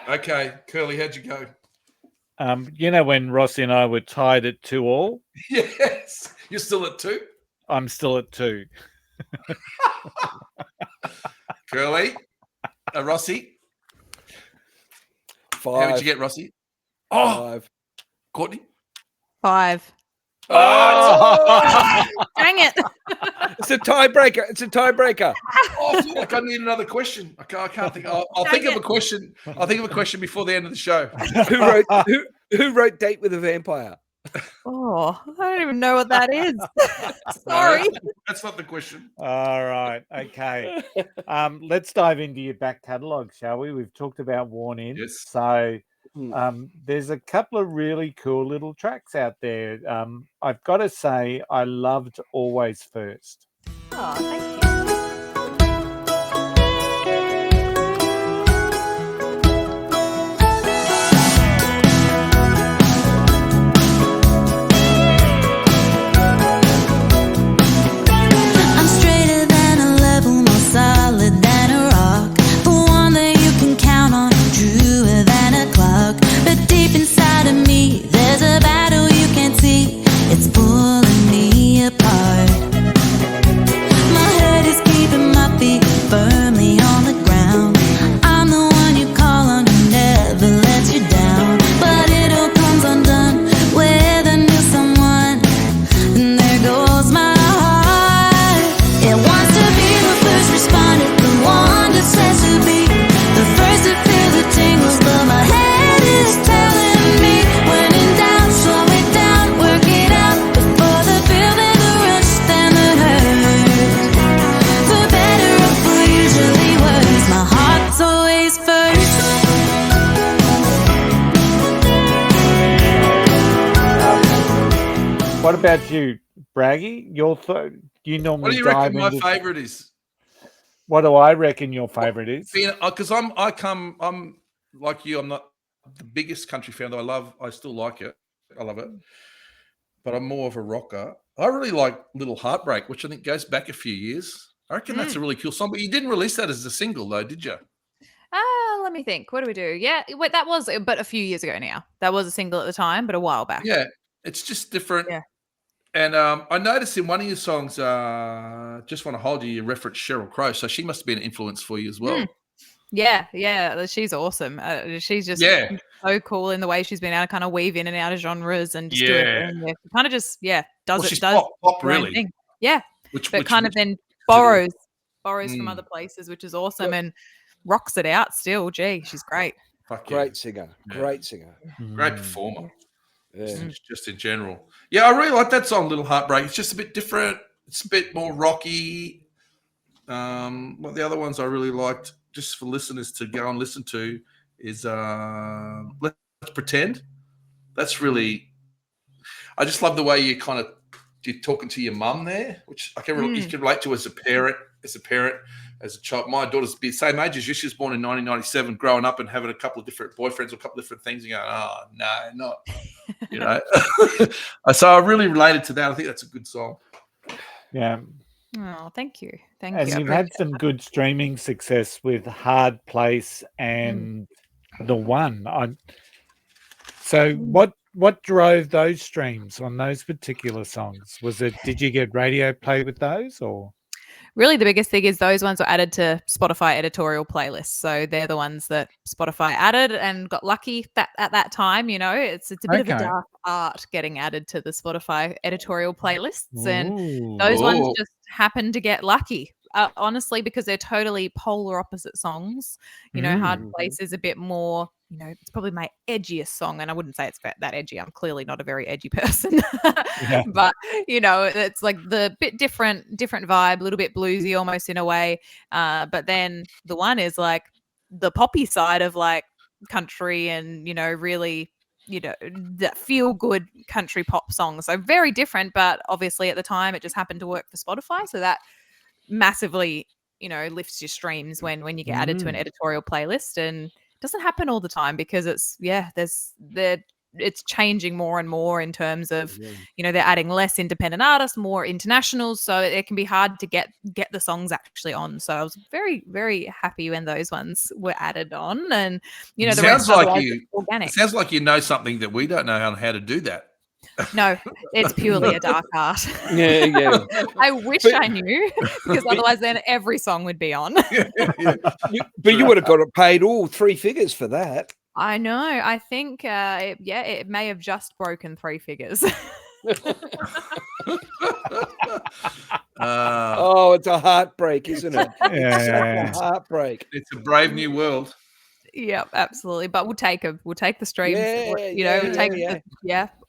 Okay, Curly, how'd you go? When Rossy and I were tied at 2-2? Yes. You're still at 2? I'm still at 2. Curly, Rossy. 5. How did you get, Rossy? 5. Courtney? 5. Oh! Dang it. It's a tiebreaker. It's a tiebreaker. Oh, I feel like I need another question. I can't think. I'll think of a question. I'll think of a question before the end of the show. Who wrote Date with a Vampire? Oh, I don't even know what that is. Sorry. That's not the question. All right. Okay. Let's dive into your back catalogue, shall we? We've talked about Worn In. Yes. So there's a couple of really cool little tracks out there. I've got to say, I loved Always First. Oh, thank you. I'm straighter than a level, more solid than a rock. The one that you can count on, truer than a clock. But deep inside of me, there's a battle you can't see. It's pulling me apart. My head is keeping my feet firmly on the ground. I'm the one you call on who never lets you down. But it all comes undone with a new someone. And there goes my heart. It wants to be the first responder, the one that says to be the first to feel the tingles. But my head is telling me, when in doubt, slow it down, work it out. Before the building, the rush, then the hurt. For better or for usually worse, my heart's always first. What about you, Braggy? You normally What do you dive reckon my into- favourite is? What do I reckon your favourite is? Because I'm like you. I'm not the biggest country fan, though I still like it. I love it, but I'm more of a rocker. I really like Little Heartbreak, which I think goes back a few years. I reckon that's a really cool song. But you didn't release that as a single, though, did you? Let me think. What do we do? Yeah, wait, that was but a few years ago now. That was a single at the time, but a while back. Yeah, it's just different. Yeah. And I noticed in one of your songs, Just Want to Hold You reference Sheryl Crow. So she must have been an influence for you as well. Yeah, she's awesome. She's just so cool in the way she's been able to kind of weave in and out of genres and just do it. And kind of just does she's does pop her own really. thing. Yeah, Which kind of then borrows from other places, which is awesome, and rocks it out still. Gee, she's great. Great singer. Great singer. Great performer. Yeah. Just in general. Yeah, I really like that song, Little Heartbreak. It's just a bit different. It's a bit more rocky. What the other ones I really liked, just for listeners to go and listen to, is Let's Pretend. That's really, I just love the way you're talking to your mum there, which I can you can relate to as a parent, as a child. My daughter's the same age as you. She was born in 1997, growing up and having a couple of different boyfriends or a couple of different things and going, oh, no, not, you know. So I really related to that. I think that's a good song. Yeah. Oh, thank you. Thank And you. you've had some good streaming success with Hard Place and The One. So what drove those streams on those particular songs? Did you get radio play with those, or? Really, the biggest thing is those ones were added to Spotify editorial playlists. So they're the ones that Spotify added and got lucky that at that time, you know, it's a bit of a dark art getting added to the Spotify editorial playlists. And those ones just happened to get lucky, honestly, because they're totally polar opposite songs. You know, Hard Place is a bit more, you know, it's probably my edgiest song, and I wouldn't say it's that edgy. I'm clearly not a very edgy person, but you know, it's like the bit different vibe, a little bit bluesy almost in a way. But then The One is like the poppy side of like country, and you know, really, you know, that feel good country pop songs. So very different, but obviously at the time it just happened to work for Spotify, so that massively, you know, lifts your streams when you get added to an editorial playlist. And doesn't happen all the time because it's it's changing more and more in terms of you know, they're adding less independent artists, more internationals, so it can be hard to get the songs actually on. So I was very, very happy when those ones were added on, and you know, the rest organic. It sounds like you know something that we don't know how to do that. No, it's purely a dark art. Yeah. I wish I knew, because otherwise then every song would be on. But you would have got it paid all 3 figures for that. I know. I think, it may have just broken 3 figures. Oh, it's a heartbreak, isn't it? It's such Yeah. a heartbreak. It's a brave new world. Yep, absolutely. But we'll take the streams. Yeah, We'll take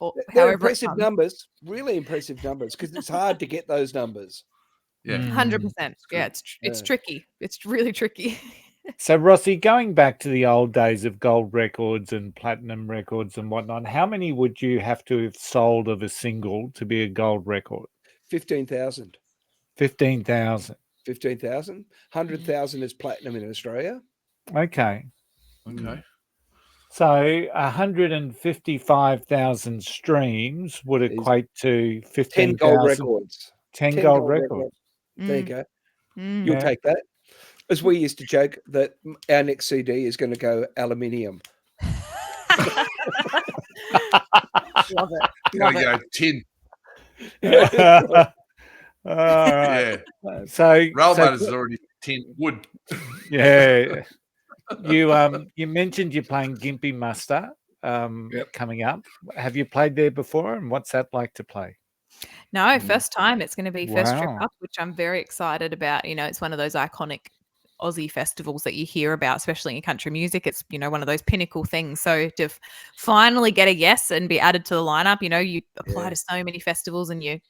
or They're however it impressive comes. numbers, really impressive numbers, because it's hard to get those numbers. Yeah. 100%. Yeah, it's tricky. It's really tricky. So, Rossy, going back to the old days of gold records and platinum records and whatnot, how many would you have to have sold of a single to be a gold record? 15,000. 15,000. 15,000. 100,000 is platinum in Australia. Okay. Okay. So 155,000 streams would equate to 10 15,000. gold records. 10 gold records. There you go. Mm. You'll Yeah. take that. As we used to joke that our next CD is going to go aluminium. Love it. Gotta go tin. All right. Yeah. So, Rail so- motors is already tin wood. yeah. You mentioned you're playing Gympie Muster Yep. coming up. Have you played there before, and what's that like to play? No, first time. It's going to be first trip Wow. up, which I'm very excited about. It's one of those iconic Aussie festivals that you hear about, especially in country music. It's, one of those pinnacle things. So to finally get a yes and be added to the lineup, you apply to so many festivals and you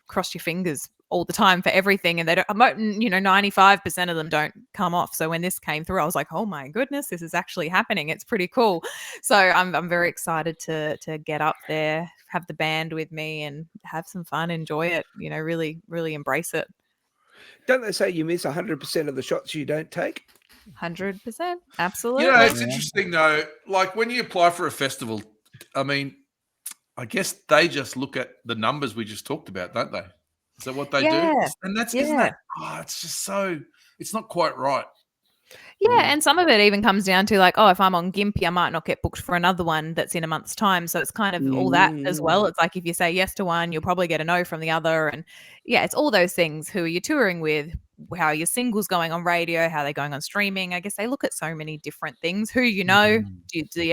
cross your fingers all the time for everything. And they don't, 95% of them don't come off. So when this came through, I was like, oh my goodness, this is actually happening. It's pretty cool. So I'm very excited to get up there, have the band with me and have some fun, enjoy it, really, really embrace it. Don't they say you miss 100% of the shots you don't take? 100%. Absolutely. It's interesting though. Like when you apply for a festival, I mean, I guess they just look at the numbers we just talked about, don't they? Is that what they do? And that's isn't that? Oh, it's just so. It's not quite right. Yeah, and some of it even comes down to like, if I'm on Gympie, I might not get booked for another one that's in a month's time. So it's kind of all that as well. It's like if you say yes to one, you'll probably get a no from the other. And yeah, it's all those things. Who are you touring with? How are your singles going on radio? How are they going on streaming? I guess they look at so many different things. Who do you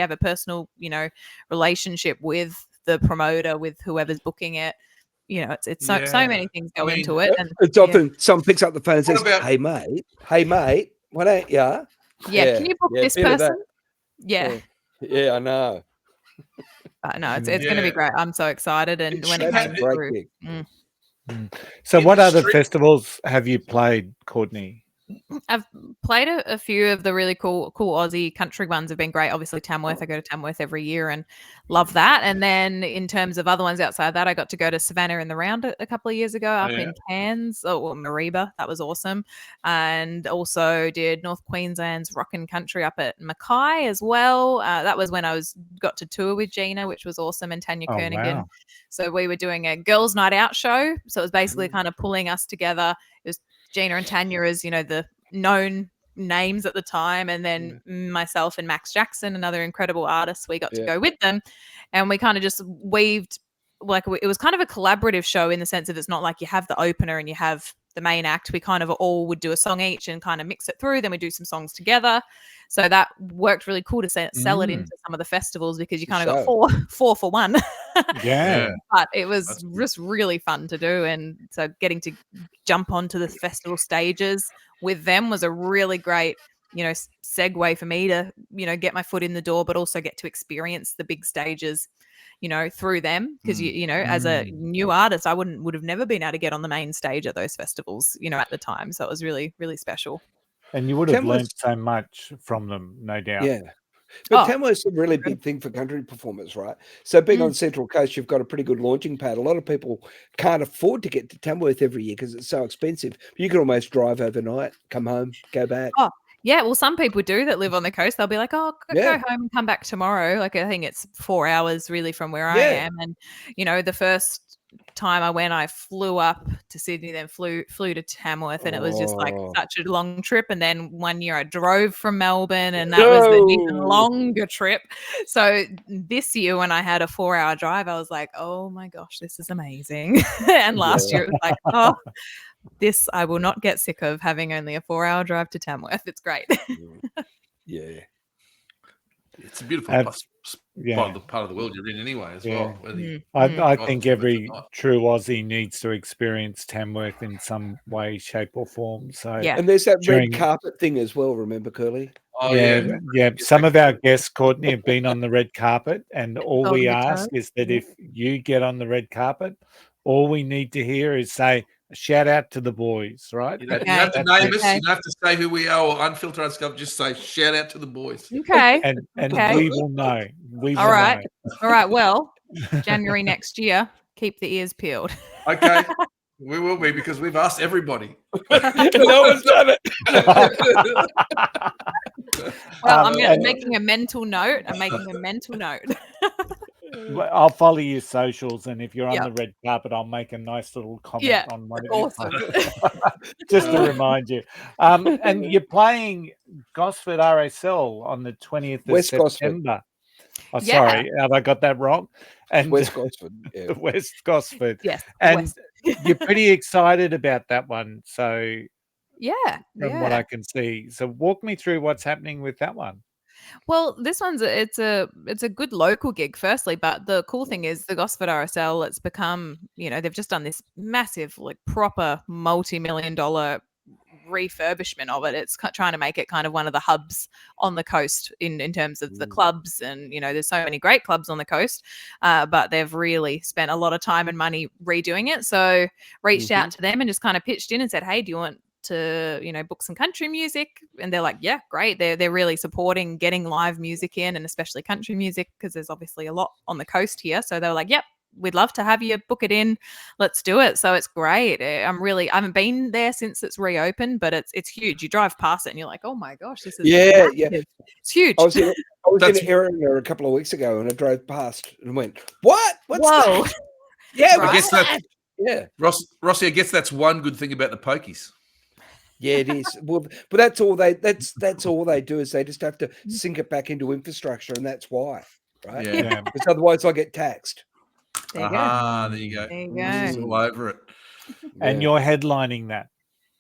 have a personal, relationship with the promoter, with whoever's booking it? It's so many things go into it. And it's often someone picks up the phone and says, about- hey mate, why don't you? Yeah, can you book this bit of that. person? Yeah. Yeah, I know. No, it's going to be great. I'm so excited. And when it came through. So In what the other street- festivals have you played, Courtney? I've played a few of the really cool Aussie country ones. Have been great. Obviously Tamworth. I go to Tamworth every year and love that. And then in terms of other ones outside that, I got to go to Savannah in the Round a couple of years ago up in Cairns, or Mareeba. That was awesome. And also did North Queensland's Rockin' Country up at Mackay as well. That was when I got to tour with Gina, which was awesome, and Tanya Kernigan. Wow. So we were doing a girls' night out show. So it was basically kind of pulling us together. It was Gina and Tanya as, the known names at the time. And then myself and Max Jackson, another incredible artist, we got to go with them. And we kind of just weaved, it was kind of a collaborative show in the sense of it's not like you have the opener and you have the main act. We kind of all would do a song each and kind of mix it through. Then we do some songs together. So that worked really cool to sell it into some of the festivals because you kind of got four for one. Yeah. But it was just really fun to do. And so getting to jump onto the festival stages with them was a really great, segue for me to, get my foot in the door, but also get to experience the big stages, through them. Because, as a new artist, I would have never been able to get on the main stage at those festivals, at the time. So it was really, really special. And you would have learned so much from them, no doubt. Yeah. But Tamworth's a really big thing for country performers, right? So being on Central Coast, you've got a pretty good launching pad. A lot of people can't afford to get to Tamworth every year because it's so expensive. You can almost drive overnight, come home, go back. Oh, yeah. Well, some people do that live on the coast. They'll be like, go home and come back tomorrow. Like, I think it's 4 hours really from where I am. And, the first time I went, I flew up to Sydney, then flew to Tamworth, and it was just like such a long trip. And then one year I drove from Melbourne, and that was an even longer trip. So this year when I had a 4-hour drive, I was like, oh my gosh, this is amazing. And last year it was like, this I will not get sick of, having only a 4-hour drive to Tamworth. It's great. Yeah. It's a beautiful part of the world you're in anyway as well. Whether you I got think to it or every not. true Aussie needs to experience Tamworth in some way, shape, or form. So Yeah. And there's that During- red carpet thing as well. Remember, Curly? Oh yeah. Some of our guests, Courtney, have been on the red carpet, and all we Golden ask toes. is that if you get on the red carpet, all we need to hear is say, "Shout out to the boys," right? You don't Okay. have to name us. Okay. You don't have to say who we are or Unfiltered Undiscovered. Just say shout out to the boys. Okay. And Okay. we will know. We will All right. know. All right. Well, January next year, keep the ears peeled. Okay. We will be because we've asked everybody. No one's done it. Well, I'm and- making a mental note. I'm making a mental note. Well, I'll follow your socials, and if you're on Yep. the red carpet, I'll make a nice little comment Yeah, on one of awesome. your posts. Just to remind you. And you're playing Gosford RSL on the 20th of West Gosford. September. Oh, Yeah. sorry, have I got that wrong? And West Gosford. Yeah. West Gosford. Yes. And West. you're pretty excited about that one. So Yeah. from what I can see. So walk me through what's happening with that one. Well, this one's it's a good local gig, firstly, but the cool thing is the Gosford RSL. It's become, they've just done this massive, like proper multi-million-dollar refurbishment of it. It's trying to make it kind of one of the hubs on the coast in terms of the clubs, and there's so many great clubs on the coast, but they've really spent a lot of time and money redoing it. So reached out to them and just kind of pitched in and said, hey, do you want to book some country music? And they're like, yeah, great. They're really supporting getting live music in, and especially country music, because there's obviously a lot on the coast here. So they were like, yep, we'd love to have you book it in. Let's do it. So it's great. I haven't been there since it's reopened, but it's huge. You drive past it and you're like, oh my gosh, this is massive. It's huge. I was in Erina a couple of weeks ago, and I drove past and went, "What? What's Whoa. that?" Yeah, Right? I guess that's yeah. Rossy, I guess that's one good thing about the pokies. Yeah, it is. Well, but that's all they do is they just have to sink it back into infrastructure, and that's why, right? Yeah. Because otherwise, I get taxed. There you go. There you go. There you It's go. all over it. And you're headlining that.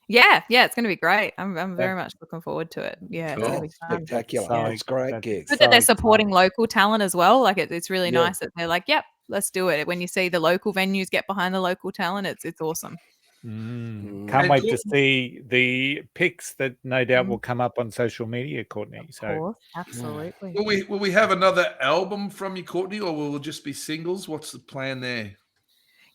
Yeah, it's going to be great. I'm very much looking forward to it. Yeah, it's going to be fun. Spectacular. So It's great gig. Good that they're supporting local talent as well. Like it's really Yeah. nice that they're like, yep, let's do it. When you see the local venues get behind the local talent, it's awesome. Can't And wait to see the pics that no doubt will come up on social media, Courtney. Of So course, absolutely. Will we have another album from you, Courtney, or will it just be singles? What's the plan there?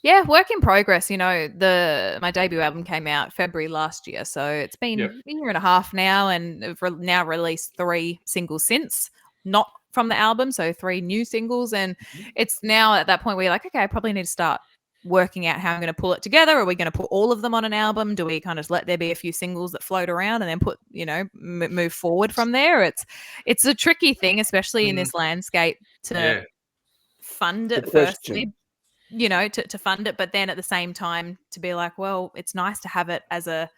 Yeah, work in progress. My debut album came out February last year, so it's been a year and a half now, and I've now released 3 singles since, not from the album, so 3 new singles, and it's now at that point where you're like, okay, I probably need to start working out how I'm going to pull it together. Are we going to put all of them on an album? Do we kind of let there be a few singles that float around and then put, move forward from there? It's a tricky thing, especially in this landscape, to fund it firstly, to fund it, but then at the same time to be like, well, it's nice to have it as a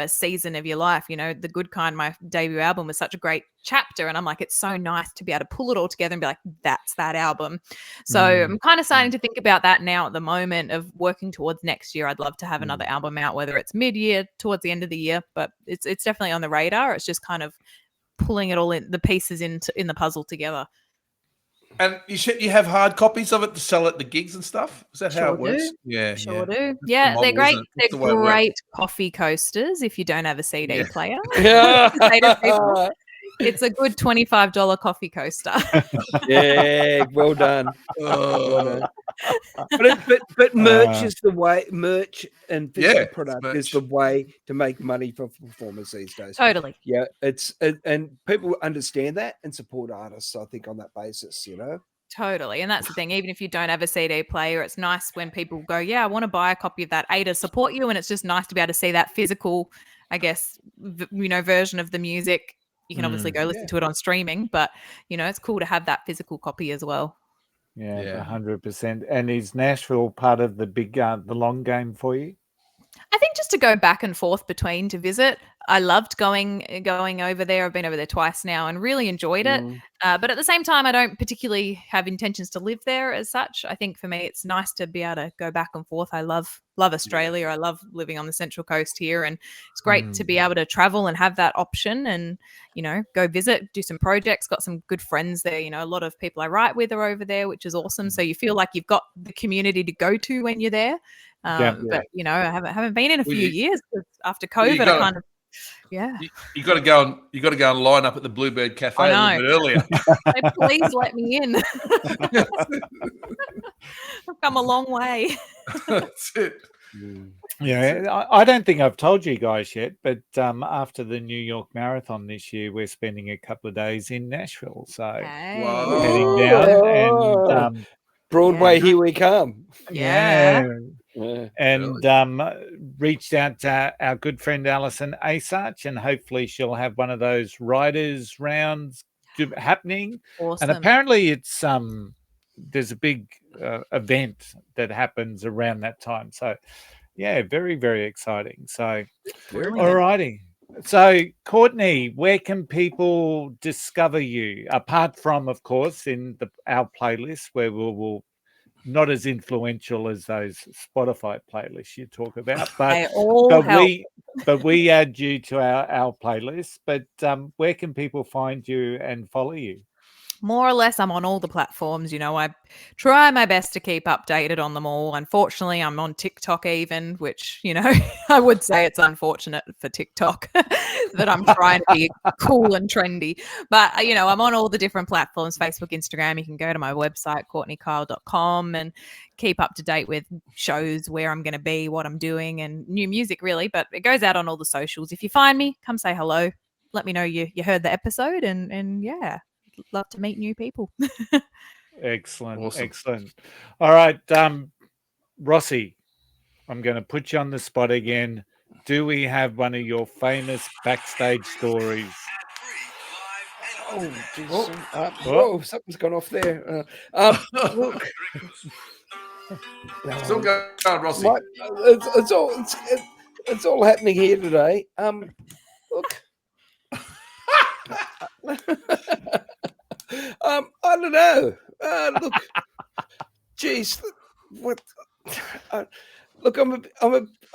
season of your life. The Good Kind, my debut album, was such a great chapter, and I'm like, it's so nice to be able to pull it all together and be like, that's that album. So I'm kind of starting to think about that now at the moment of working towards next year. I'd love to have another album out, whether it's mid-year, towards the end of the year, but it's definitely on the radar. It's just kind of pulling it all in, the pieces in the puzzle together. And you have hard copies of it to sell at the gigs and stuff? Is that how it works? Yeah. Sure do. That's Yeah, the they're model, great. isn't it? That's They're the way it works. great coffee coasters if you don't have a CD player. Yeah. Say to people, it's a good $25 coffee coaster. Yeah, well done. Well done. But merch is the way. Merch and physical product is the way to make money for performers these days. Totally. Yeah, and people understand that and support artists, I think, on that basis. Totally. And that's the thing. Even if you don't have a CD player, it's nice when people go, yeah, I want to buy a copy of that, to support you. And it's just nice to be able to see that physical, I guess, version of the music. You can obviously go listen to it on streaming, but, it's cool to have that physical copy as well. Yeah, 100%. And is Nashville part of the big, the long game for you? I think just to go back and forth between to visit. I loved going over there. I've been over there twice now and really enjoyed it. But at the same time, I don't particularly have intentions to live there as such. I think for me, it's nice to be able to go back and forth. I love Australia. I love living on the Central Coast here, and it's great to be able to travel and have that option and, you know, go visit, do some projects. Got some good friends there. You know, a lot of people I write with are over there, which is awesome. So you feel like you've got the community to go to when you're there. But you know, I haven't been in a few years after COVID. I kind of You got to go and line up at the Bluebird Cafe a little bit earlier. So please let me in. I've come a long way. That's it. Yeah, I don't think I've told you guys yet, but after the New York Marathon this year, we're spending a couple of days in Nashville. So we're heading down and Broadway, here we come. And reached out to our good friend Alison Asarch, and hopefully she'll have one of those riders rounds happening. Awesome. And apparently it's there's a big event that happens around that time. So yeah, very, very exciting. So all righty. So Courtney, where can people discover you apart from, of course, in our playlist where we'll not as influential as those Spotify playlists you talk about, but we add you to our playlist. But where can people find you and follow you? More or less, I'm on all the platforms. You know, I try my best to keep updated on them all. Unfortunately, I'm on TikTok even, which, you know, I would say it's unfortunate for TikTok that I'm trying to be cool and trendy. But, you know, I'm on all the different platforms, Facebook, Instagram. You can go to my website, CourtneyKeil.com, and keep up to date with shows, where I'm going to be, what I'm doing, and new music, really. But it goes out on all the socials. If you find me, come say hello. Let me know you heard the episode, and yeah. Love to meet new people. Excellent. Awesome. Excellent. All right. Rossy, I'm going to put you on the spot again. Do we have one of your famous backstage stories? Oh, geez. Something's gone off there. Look. Still going, Rossy. It's all happening here today. Look. I don't know. Look, geez, what? Look, I'm a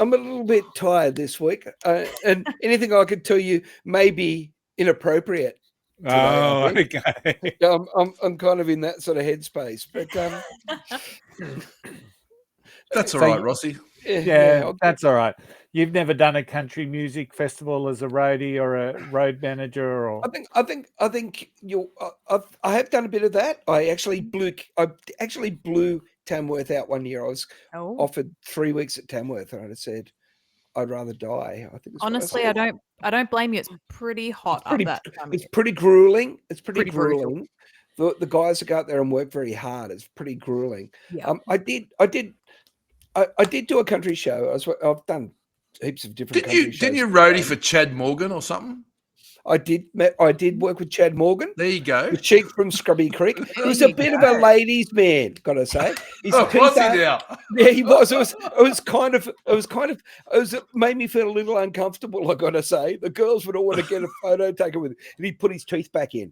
little bit tired this week, and anything I could tell you may be inappropriate. Today, oh, okay. I'm kind of in that sort of headspace, but that's all right, Rossy. Yeah, that's all right. You've never done a country music festival as a roadie or a road manager, or I think I have done a bit of that. I actually blew Tamworth out one year. I was offered 3 weeks at Tamworth, and I said I'd rather die. I think honestly, I don't blame you. It's pretty hot up that time. It's pretty grueling. It's pretty grueling. The guys that go out there and work very hard. It's pretty grueling. Yeah. I did do a country show. I've done heaps of different country shows. Didn't you roadie for Chad Morgan or something? I did work with Chad Morgan. There you go. The cheek from Scrubby Creek. He was a bit of a ladies' man, gotta say. Was he now? Yeah, he was. It made me feel a little uncomfortable, I gotta say. The girls would all want to get a photo taken with him, and he'd put his teeth back in.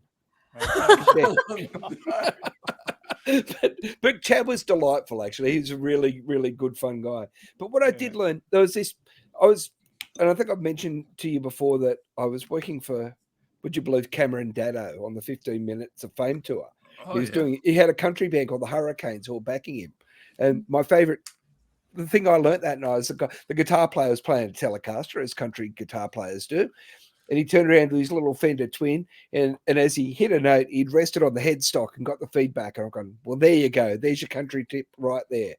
But Chad was delightful, actually. He's a really, really good, fun guy. But what I did learn, there was this, and I think I've mentioned to you before that I was working for, would you believe, Cameron Daddo on the 15 Minutes of Fame tour. He had a country band called the Hurricanes who were backing him. And the thing I learned that night is the guitar player was playing a Telecaster, as country guitar players do. And he turned around to his little Fender Twin, and as he hit a note, he'd rested on the headstock and got the feedback. And I've gone, well, there you go. There's your country tip right there.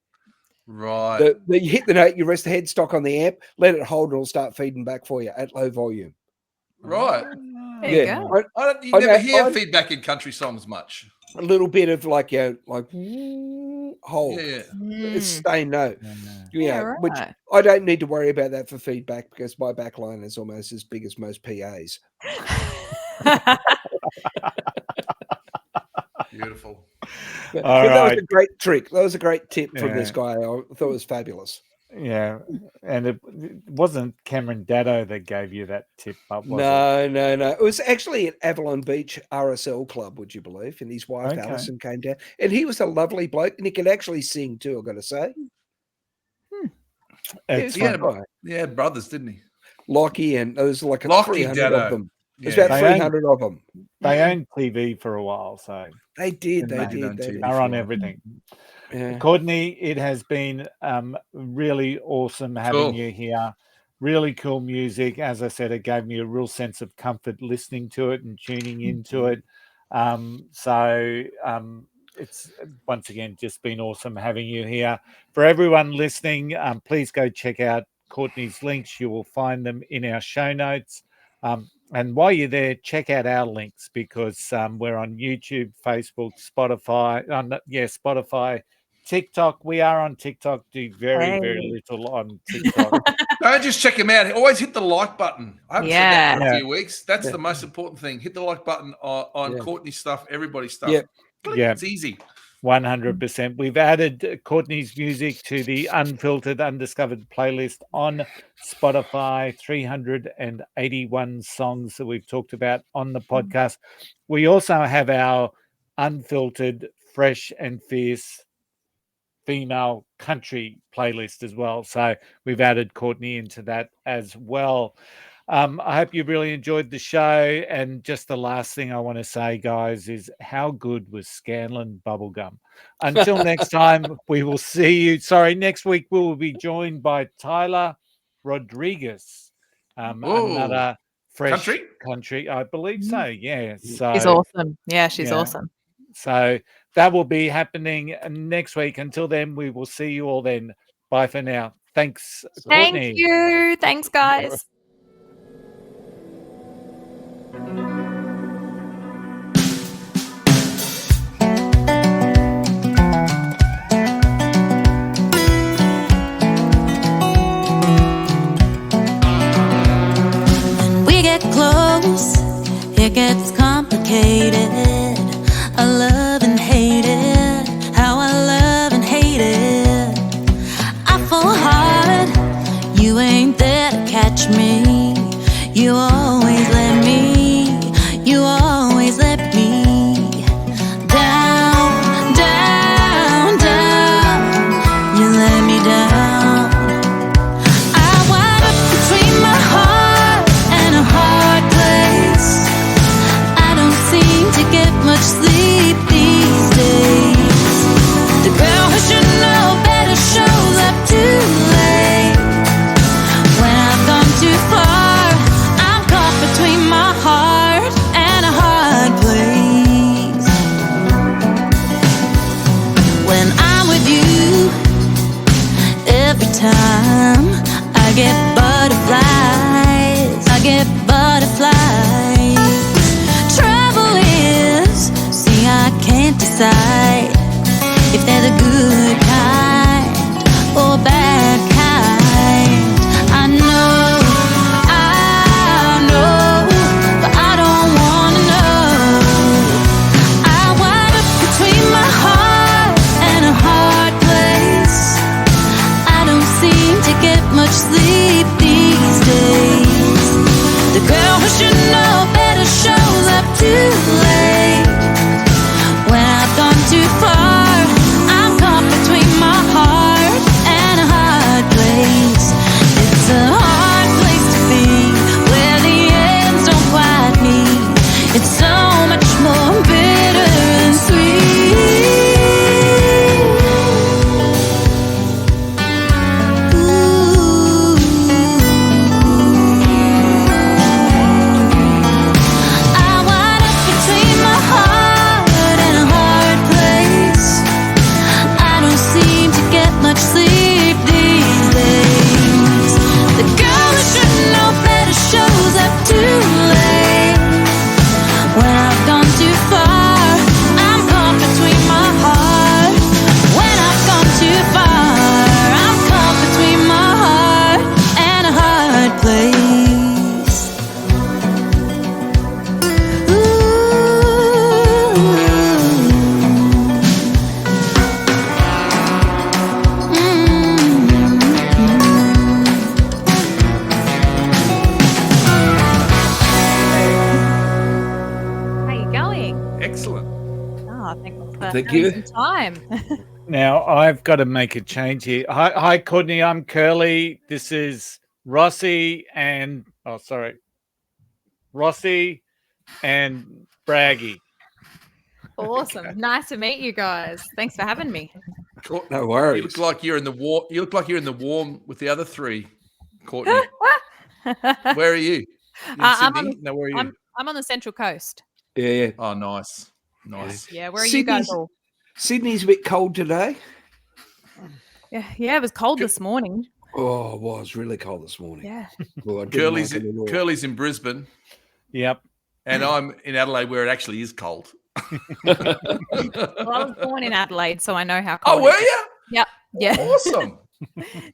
Right. You hit the note, you rest the headstock on the amp, let it hold, and it'll start feeding back for you at low volume. Right. There you go. You never hear feedback in country songs much. A little bit of hold. Yeah. It's staying note. Right. Which I don't need to worry about that for feedback because my backline is almost as big as most PAs. Beautiful. But that was a great trick. That was a great tip from this guy. I thought it was fabulous. Yeah, and it wasn't Cameron Daddo that gave you that tip, but was No. It was actually at Avalon Beach RSL Club, would you believe? And his wife, Okay. Alison, came down. And he was a lovely bloke, and he could actually sing too, I've got to say. it? He had brothers, didn't he? Lockie, and there was like Lockie 300 Daddo. of them. There's Yeah. about They 300 of them. They owned TV for a while, so They did. They They did own did. TV. they're on everything. Yeah. Courtney, it has been really awesome having Cool. you here. Really cool music. As I said, it gave me a real sense of comfort listening to it and tuning into it. It's once again just been awesome having you here. For everyone listening, please go check out Courtney's links. You will find them in our show notes. And while you're there, check out our links because we're on YouTube, Facebook, Spotify. Spotify, TikTok. We are on TikTok. Do very little on TikTok. Don't just check him out. Always hit the like button. I haven't said that for a Yeah. few weeks. That's the most important thing. Hit the like button on Courtney's stuff, everybody's stuff. Yeah. Yeah. It's easy. 100%. We've added Courtney's music to the Unfiltered Undiscovered playlist on Spotify, 381 songs that we've talked about on the podcast. We also have our Unfiltered, Fresh and Fierce female country playlist as well. So we've added Courtney into that as well. I hope you really enjoyed the show. And just the last thing I want to say, guys, is how good was Scanlan Bubblegum? Until next time, we will see you. Next week we will be joined by Tyler Rodriguez, another fresh country, I believe so. Yeah, so She's awesome. Yeah, she's awesome. So that will be happening next week. Until then, we will see you all then. Bye for now. Thanks, Courtney. Thank you. Thanks, guys. When we get close, it gets complicated. I love and hate it, how I love and hate it. I fall hard, you ain't there to catch me. You always let me, you always let me down, down, down. You let me down. I wind up between my heart and a hard place. I don't seem to get much sleep these days. The girl who should know better shows up too late. When I've gone too far, I'm caught between my heart and a hard place. When I'm with you, every time I get butterflies, I get butterflies. Trouble is, see, I can't decide if they're the good kind or bad kind. I know, but I don't wanna know. I wind up between my heart and a hard place. I don't seem to get much sleep these days. The girl who should know better shows up too late. When I've gone too far, I'm caught between my heart and a hard place. It's a hard place to be, where the ends don't quite meet. It's so much more bitter and sweet. Ooh. I wind up between for Thank having you. some time. Now I've got to make a change here. Hi, Courtney. I'm Curly. This is Rossy and Rossy and Braggy. Awesome. Nice to meet you guys. Thanks for having me. No worries. You look like you're in the war. You look like you're in the warm with the other three, Courtney. Where are you? You in Sydney? No, where are you? I'm on the Central Coast. Yeah. Oh, nice. Yeah, where are you guys all? Sydney's a bit cold today. Yeah, it was cold this morning. Oh, it was really cold this morning. Yeah. Well, I didn't like it at all. Curly's in Brisbane. Yep. And I'm in Adelaide where it actually is cold. Well, I was born in Adelaide, so I know how cold. Oh, were you? Yep. Yeah. Awesome.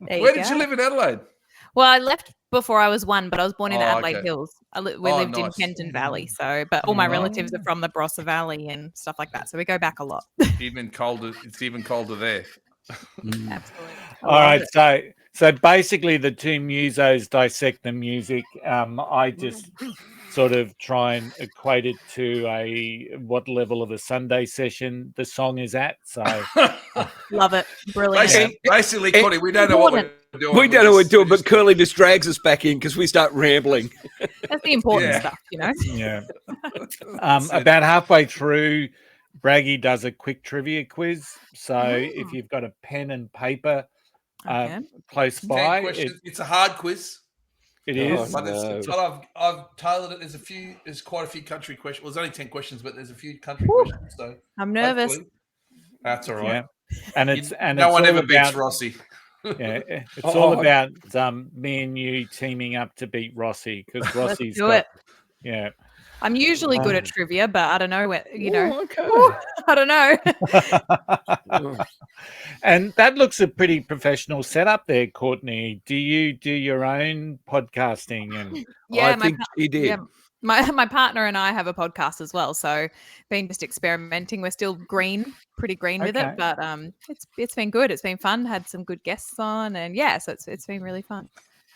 Where did you live in Adelaide? Well, I left before I was 1, but I was born in the Adelaide okay. Hills. We lived in Kenton Valley, but all my relatives are from the Barossa Valley and stuff like that. So we go back a lot. Even colder. It's even colder there. Absolutely. All right. So basically, the two musos dissect the music. I just sort of try and equate it to what level of a Sunday session the song is at. So love it. Brilliant. Basically, Connie, we don't know what we're doing. We don't know what we're doing, but Curly just drags us back in because we start rambling. That's the important stuff, you know? Yeah. About halfway through, Braggy does a quick trivia quiz. So if you've got a pen and paper close by, it's a hard quiz. It is. But I've tailored it. There's quite a few country questions. Well, there's only 10 questions, but there's a few country questions. So I'm nervous. That's all right. Yeah. And no it's one all ever beats about, Rossy. Yeah, it's all about me and you teaming up to beat Rossy because Rossy's got. Yeah. I'm usually good at trivia, but I don't know where, Okay. I don't know. And that looks a pretty professional setup there, Courtney. Do you do your own podcasting? And I think he did. Yeah, my partner and I have a podcast as well, so been just experimenting. We're still pretty green with it, but it's been good. It's been fun. Had some good guests on, and so it's been really fun.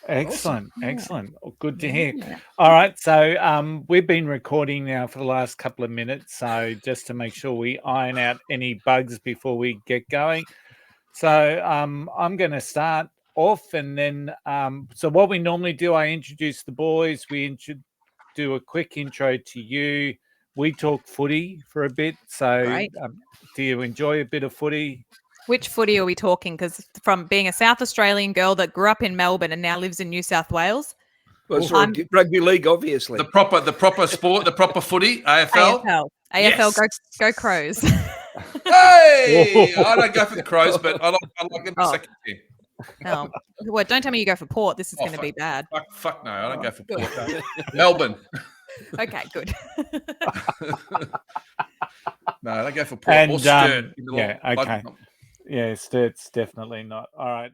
Excellent. Awesome. Excellent. Good to hear. Yeah. All right. So we've been recording now for the last couple of minutes. So just to make sure we iron out any bugs before we get going. So I'm going to start off and then so what we normally do, I introduce the boys. We do a quick intro to you. We talk footy for a bit. So do you enjoy a bit of footy? Which footy are we talking? Because from being a South Australian girl that grew up in Melbourne and now lives in New South Wales. Well, rugby league, obviously. The proper sport, the proper footy, AFL. AFL, go Crows. Hey! I don't go for the Crows, but I like them second tier. Oh, well, don't tell me you go for Port. This is going to be bad. Fuck no, I don't go for Port. Melbourne. Okay, good. No, I don't go for Port. And or Sturt. okay. Yeah, Sturt's definitely not. All right.